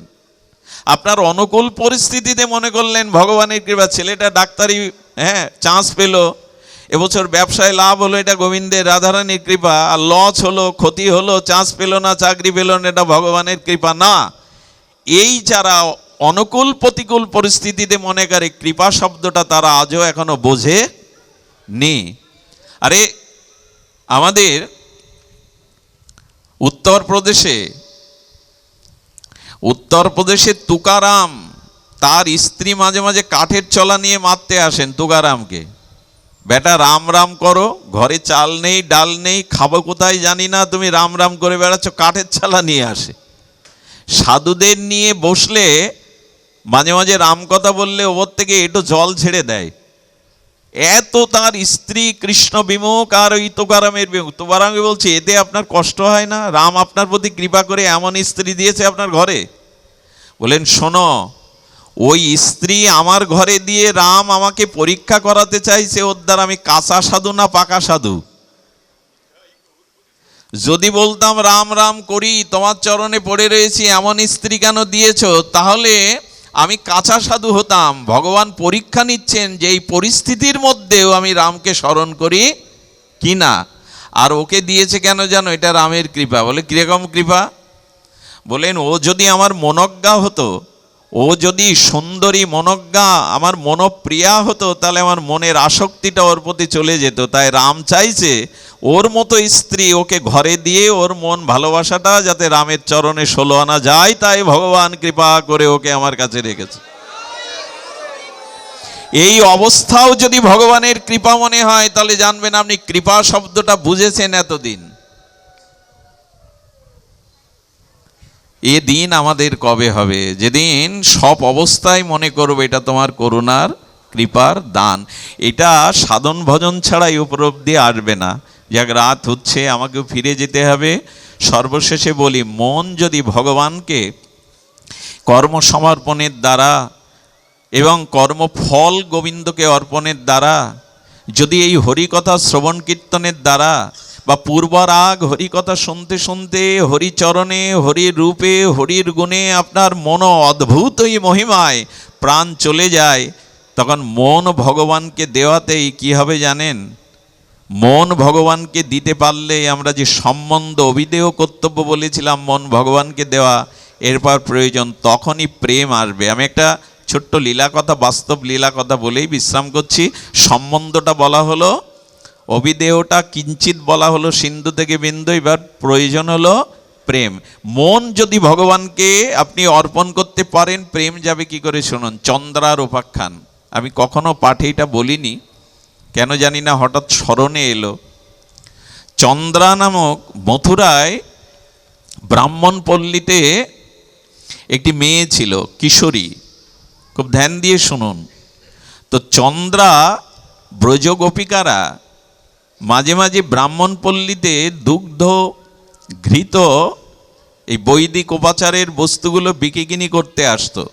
Speaker 1: আপনার অনুকূল পরিস্থিতিতে মনে করলেন ভগবানের কৃপা, ছেলেটা ডাক্তারি চান্স পেল, এবছর ব্যবসায় লাভ হলো, এটা গোবিন্দের রাধারানীর কৃপা। আর লস হলো, ক্ষতি হলো, চান্স পেল না, চাকরি পেল না, এটা ভগবানের কৃপা না। এই যারা অনুকূল প্রতিকূল পরিস্থিতিতে মনে করে কৃপা শব্দটা, তারা আজও এখনো বোঝে নি। আরে আমাদের উত্তরপ্রদেশে তুকারাম, তার স্ত্রী মাঝে মাঝে কাঠের চলা নিয়ে মারতে আসেন তুকারামকে। বেটা রাম রাম করো, ঘরে চাল নেই ডাল নেই, খাবো কোথায় জানি না, তুমি রাম রাম করে বেড়াচ্ছ, কাঠের চালা নিয়ে আসে। সাধুদের নিয়ে বসলে মাঝে মাঝে রাম কথা বললে ওপর থেকে একটু জল ছেড়ে দেয়। এত তার স্ত্রী কৃষ্ণ বিমুখ আর ওই তুকারামের বিমুখ। তুকারামকে বলছে এতে আপনার কষ্ট হয় না? রাম আপনার প্রতি কৃপা করে এমন স্ত্রী দিয়েছে আপনার ঘরে। বলেন শোনো, ওই স্ত্রী আমার ঘরে দিয়ে রাম আমাকে পরীক্ষা করাতে চাইছে, ওর দ্বারা আমি কাঁচা সাধু না পাকা সাধু। যদি বলতাম রাম রাম করি, তোমার চরণে পড়ে রয়েছি, এমন স্ত্রী কেন দিয়েছ, তাহলে আমি কাঁচা সাধু হতাম। ভগবান পরীক্ষা নিচ্ছেন যে এই পরিস্থিতির মধ্যেও আমি রামকে স্মরণ করি কি না। আর ওকে দিয়েছে কেন জানো? এটা রামের কৃপা। বলে কিরকম কৃপা? বলেন ও যদি আমার মনজ্ঞা হতো, ও যদি সুন্দরী মনজ্ঞা আমার মনপ্রিয়া হতো, তাহলে আমার মনের আসক্তিটা ওর প্রতি চলে যেত। তাই রাম চাইছে ওর মতো স্ত্রী ওকে ঘরে দিয়ে ওর মন ভালোবাসাটা যাতে রামের চরণে ষোলো আনা যায়, তাই ভগবান কৃপা করে ওকে আমার কাছে রেখেছে। এই অবস্থাও যদি ভগবানের কৃপা মনে হয়, তাহলে জানবেন আপনি কৃপা শব্দটা বুঝেছেন এতদিন। এ দিন আমাদের কবে হবে? যেদিন সব অবস্থায় মনে করবে এটা তোমার করুণার কৃপার দান। এটা সাধন ভজন ছাড়াই উপলব্ধি আসবে না। যাক, রাত হচ্ছে, আমাকেও ফিরে যেতে হবে। সর্বশেষে বলি, মন যদি ভগবানকে কর্মসমর্পণের দ্বারা এবং কর্মফল গোবিন্দকে অর্পণের দ্বারা, যদি এই হরিকথা শ্রবণ কীর্তনের দ্বারা বা পূর্বরাগ হরিকথা শুনতে শুনতে হরিচরণে, হরির রূপে, হরির গুণে আপনার মন অদ্ভুত এই মহিমায় প্রাণ চলে যায়, তখন মন ভগবানকে দেওয়াতেই কি হবে জানেন? মন ভগবানকে দিতে পারলে আমরা যে সম্বন্ধ অভিদেয় কর্তব্য বলেছিলাম মন ভগবানকে দেওয়া, এরপর প্রয়োজন তখনই প্রেম আসবে। আমি একটা ছোট্ট লীলা কথা, বাস্তব লীলা কথা বলেই বিশ্রাম করছি। সম্বন্ধটা বলা হলো, অভিদেয়টা কিঞ্চিত বলা হলো, সিন্ধু থেকে বিন্দু। এবার প্রয়োজন হলো প্রেম। মন যদি ভগবানকে আপনি অর্পণ করতে পারেন, প্রেম যাবে কি করে শুনুন। চন্দ্রার উপাখ্যান আমি কখনো পাঠে এটা বলিনি, কেন জানি না হঠাৎ স্মরণে এলো। চন্দ্রা নামক মথুরায় ব্রাহ্মণপল্লীতে একটি মেয়ে ছিল, কিশোরী। খুব ধ্যান দিয়ে শুনুন। তো চন্দ্রা ব্রজগোপিকারা মাঝে মাঝে ব্রাহ্মণপল্লীতে দুগ্ধ ঘৃত এই বৈদিক উপাচারের বস্তুগুলো বিকিকিনি করতে আসতো।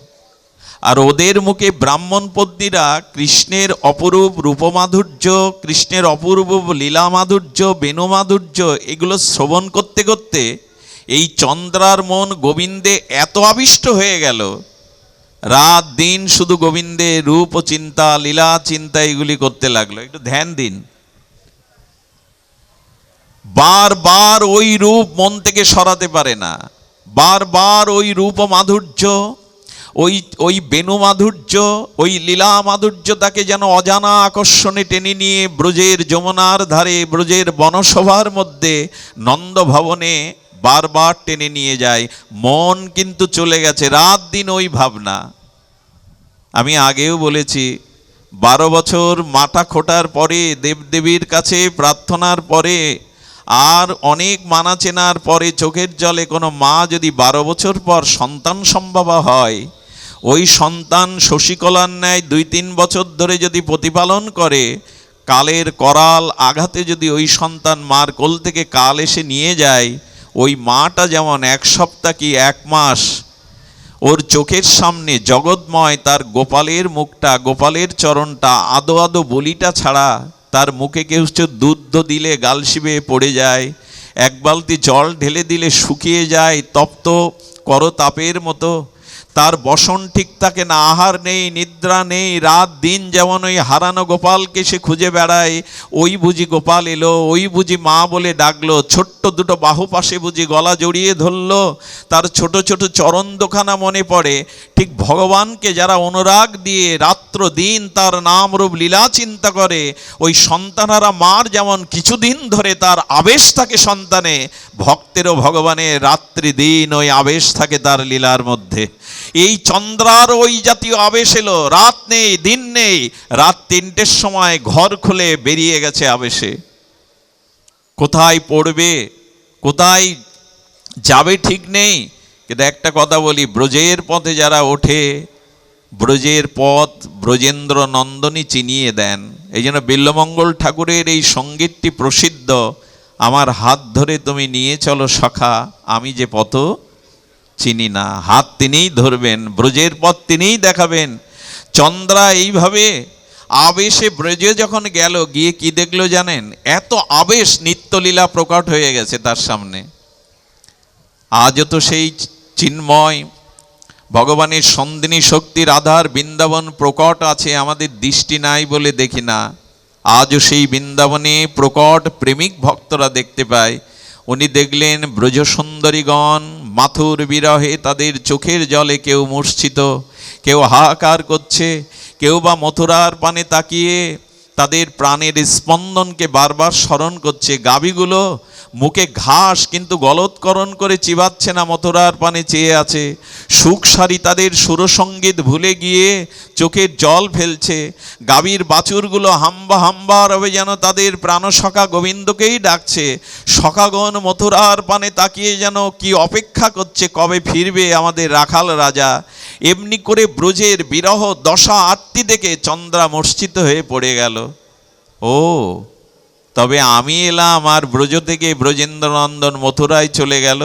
Speaker 1: আর ওদের মুখে ব্রাহ্মণপদ্মীরা কৃষ্ণের অপরূপ রূপমাধুর্য, কৃষ্ণের অপূর্ব লীলা মাধুর্য, বেণুমাধুর্য এগুলো শ্রবণ করতে করতে এই চন্দ্রার মন গোবিন্দে এত আবিষ্ট হয়ে গেল, রাত দিন শুধু গোবিন্দের রূপ ও চিন্তা, লীলা চিন্তা এগুলি করতে লাগলো। একটু ধ্যান দিন। বারবার ওই রূপ মন থেকে সরাতে পারে না, বারবার ওই রূপ ও মাধুর্য, ওই বেণু মাধুর্য, ওই লীলা মাধুর্য তাকে যেন অজানা আকর্ষণে টেনে নিয়ে ব্রজের যমুনার ধারে, ব্রজের বনসভার মধ্যে, নন্দভবনে বারবার টেনে নিয়ে যায়। মন কিন্তু চলে গেছে, রাত দিন ওই ভাবনা। আমি আগেও বলেছি, 12 বছর মাথা খোটার পরে, দেবদেবীর কাছে প্রার্থনার পরে, আর অনেক মানা চেনার পরে চোখের জলে কোনো মা যদি 12 বছর পর সন্তান সম্ভবা হয়, ওই সন্তান শশীকলার ন্যায় 2-3 বছর ধরে যদি প্রতিপালন করে, কালের করাল আঘাতে যদি ওই সন্তান মার কোল থেকে কাল এসে নিয়ে যায়, ওই মাটা যেমন 1 সপ্তাহ কি 1 মাস ওর চোখের সামনে জগৎময় তার গোপালের মুখটা, গোপালের চরণটা, আদো আদো বলিটা ছাড়া তার মুখে কেউ দুধ দিলে গাল শিবে পড়ে যায়, 1 বালতি জল ঢেলে দিলে শুকিয়ে যায় তপ্ত করতাপের মতো, তার বসন ঠিক থাকে না, আহার নেই, নিদ্রা নেই, রাত দিন যেমন ওই হারানো গোপালকে সে খুঁজে বেড়ায়। ওই বুঝি গোপাল এলো, ওই বুঝি মা বলে ডাকলো, ছোট্ট দুটো বাহু পাশে বুঝি গলা জড়িয়ে ধরলো, তার ছোট ছোট চরণ দোখানা মনে পড়ে। ঠিক ভগবানকে যারা অনুরাগ দিয়ে রাত্র দিন তার নাম রূপ লীলা চিন্তা করে, ওই সন্তানারা মার যেমন কিছুদিন ধরে তার আবেশ থাকে সন্তানে, ভক্তেরও ভগবানের রাত্রি দিন ওই আবেশ থাকে তার লীলার মধ্যে। এই চন্দ্রার ওই জাতীয় আবেশ এলো, রাত নেই, দিন নেই, রাত 3টের সময় ঘর খুলে বেরিয়ে গেছে আবেশে। কোথায় পড়বে, কোথায় যাবে ঠিক নেই। কিন্তু একটা কথা বলি, ব্রজের পথে যারা ওঠে, ব্রজের পথ ব্রজেন্দ্র নন্দনী চিনিয়ে দেন। এই জন্য বিল্বমঙ্গল ঠাকুরের এই সঙ্গীতটি প্রসিদ্ধ, আমার হাত ধরে তুমি নিয়ে চলো সখা, আমি যে পথ চিনি না। হাত তিনিই ধরবেন, ব্রজের পথ তিনিই দেখাবেন। চন্দ্রা এইভাবে আবেশে ব্রজে যখন গেল, গিয়ে কি দেখলো জানেন? এত আবেশ, নিত্যলীলা প্রকট হয়ে গেছে তার সামনে। আজও তো সেই চিন্ময় ভগবানের সন্দিনী শক্তির আধার বৃন্দাবন প্রকট আছে, আমাদের দৃষ্টি নাই বলে দেখি না। আজও সেই বৃন্দাবনে প্রকট প্রেমিক ভক্তরা দেখতে পায়। উনি দেখলেন ব্রজসুন্দরীগণ মাথুর বিরহে তাদের চোখের জলে কেউ মূর্ছিত, কেউ হাহাকার করছে, কেউ বা মথুরার পানে তাকিয়ে তাদের প্রাণের স্পন্দনকে বারবার স্মরণ করছে। গাভীগুলো মুখে ঘাস কিন্তু গলৎকরণ করে চিবাচ্ছে না, মথুরার পানে চেয়ে আছে। সুখসারী তাদের সুরসঙ্গীত ভুলে গিয়ে চোখের জল ফেলছে। গাভীর বাছুরগুলো হাম্বা হাম্বা রবে যেন তাদের প্রাণসখা গোবিন্দকেই ডাকছে। সখাগণ মথুরার পানে তাকিয়ে যেন কি অপেক্ষা করছে, কবে ফিরবে আমাদের রাখাল রাজা। এমনি করে ব্রজের বিরহ দশা আরতি দেখে চন্দ্রা মূর্ছিত হয়ে পড়ে গেল। ও তবে আমি এলাম আর ব্রজ থেকে ব্রজেন্দ্রনন্দন মথুরায় চলে গেল।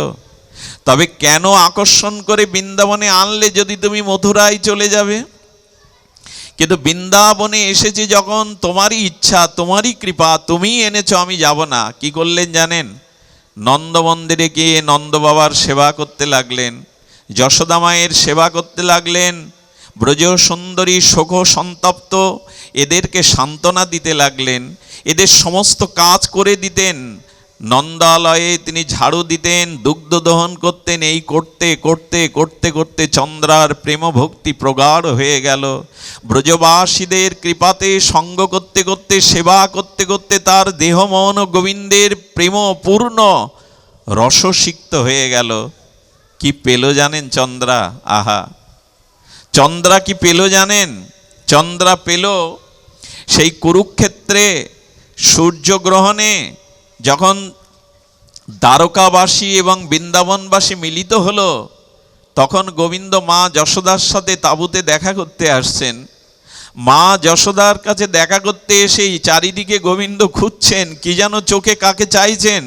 Speaker 1: তবে কেন আকর্ষণ করে বৃন্দাবনে আনলে যদি তুমি মথুরায় চলে যাবে? কিন্তু বৃন্দাবনে এসেছি যখন তোমারই ইচ্ছা, তোমারই কৃপা, তুমি এনেছো, আমি যাব না। কি করলেন জানেন? নন্দ মন্দিরে গিয়ে নন্দ বাবার সেবা করতে লাগলেন, যশোদা মায়ের সেবা করতে লাগলেন, ব্রজ সুন্দরী শোক সন্তপ্ত এদেরকে সান্ত্বনা দিতে লাগলেন, এদের সমস্ত কাজ করে দিতেন। নন্দালয়ে তিনি ঝাড়ু দিতেন, দুগ্ধ দহন করতেন। এই করতে করতে করতে করতে চন্দ্রার প্রেম ভক্তি প্রগাঢ় হয়ে গেল। ব্রজবাসীদের কৃপাতে সঙ্গ করতে করতে, সেবা করতে করতে তার দেহ মন গোবিন্দের প্রেম পূর্ণ রসসিক্ত হয়ে গেল। কি পেল জানেন চন্দ্রা? আহা, চন্দ্রা কি পেল জানেন? চন্দ্রা পেল সেই কুরুক্ষেত্রে সূর্যগ্রহণে যখন দ্বারকাবাসী এবং বৃন্দাবনবাসী মিলিত হলো, তখন গোবিন্দ মা যশোদার সাথে তাঁবুতে দেখা করতে আসছেন। মা যশোদার কাছে দেখা করতে এসেই চারিদিকে গোবিন্দ খুঁজছেন, কি যেন চোখে কাকে চাইছেন।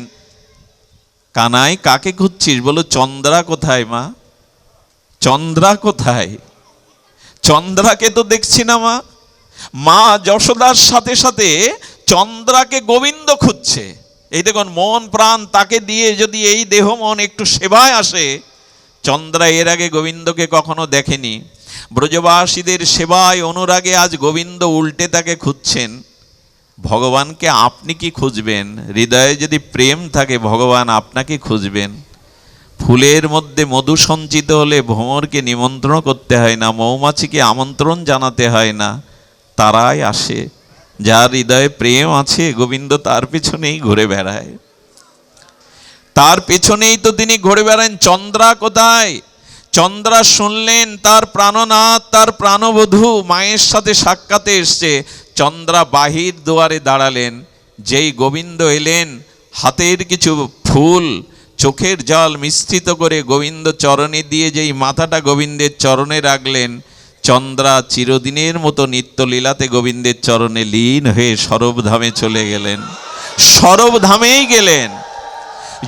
Speaker 1: কানাই, কাকে খুঁজছিস? বলো, চন্দ্রা কোথায় মা? চন্দ্রা কোথায়? চন্দ্রাকে তো দেখছি না মা। মা যশোদার সাথে সাথে চন্দ্রাকে গোবিন্দ খুঁজছে। এই দেখুন, মন প্রাণ তাকে দিয়ে যদি এই দেহ মন একটু সেবায় আসে। চন্দ্রা এর আগে গোবিন্দকে কখনো দেখেনি। ব্রজবাসীদের সেবায় অনুরাগে আজ গোবিন্দ উল্টে তাকে খুঁজছেন। ভগবানকে আপনি কি খুঁজবেন? হৃদয়ে যদি প্রেম থাকে ভগবান আপনাকে খুঁজবেন। ফুলের মধ্যে মধু সঞ্চিত হলে ভ্রমরকে নিমন্ত্রণ করতে হয় না, মৌমাছিকে আমন্ত্রণ জানাতে হয় না, তারাই আসে। যার হৃদয়ে প্রেম আছে গোবিন্দ তার পেছনেই ঘুরে বেড়ায়, তার পেছনেই তো তিনি ঘুরে বেড়ান। চন্দ্রা কোথায়? চন্দ্রা শুনলেন তার প্রাণনাথ, তার প্রাণবধূ মায়ের সাথে সাক্ষাতে এসছে। চন্দ্রা বাহির দুয়ারে দাঁড়ালেন। যেই গোবিন্দ এলেন, হাতের কিছু ফুল চোখের জল মিশ্রিত করে গোবিন্দ চরণে দিয়ে যেই মাথাটা গোবিন্দের চরণে রাখলেন, চন্দ্রা চিরদিনের মতো নিত্যলীলাতে গোবিন্দের চরণে লীন হয়ে সরবধামে চলে গেলেন। সরবধামেই গেলেন।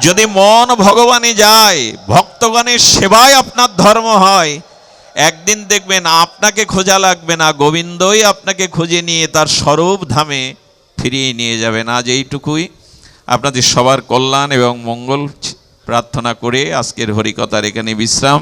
Speaker 1: যদি মন ভগবানে যায়, ভক্তগণের সেবায় আপনার ধর্ম হয়, একদিন দেখবেন আপনাকে খোঁজা লাগবে না, গোবিন্দই আপনাকে খুঁজে নিয়ে তার সরবধামে ফিরিয়ে নিয়ে যাবেন। আজ এইটুকুই। আপনাদের সবার কল্যাণ এবং মঙ্গল প্রার্থনা করে আজকের হরিকথার এখানে বিশ্রাম।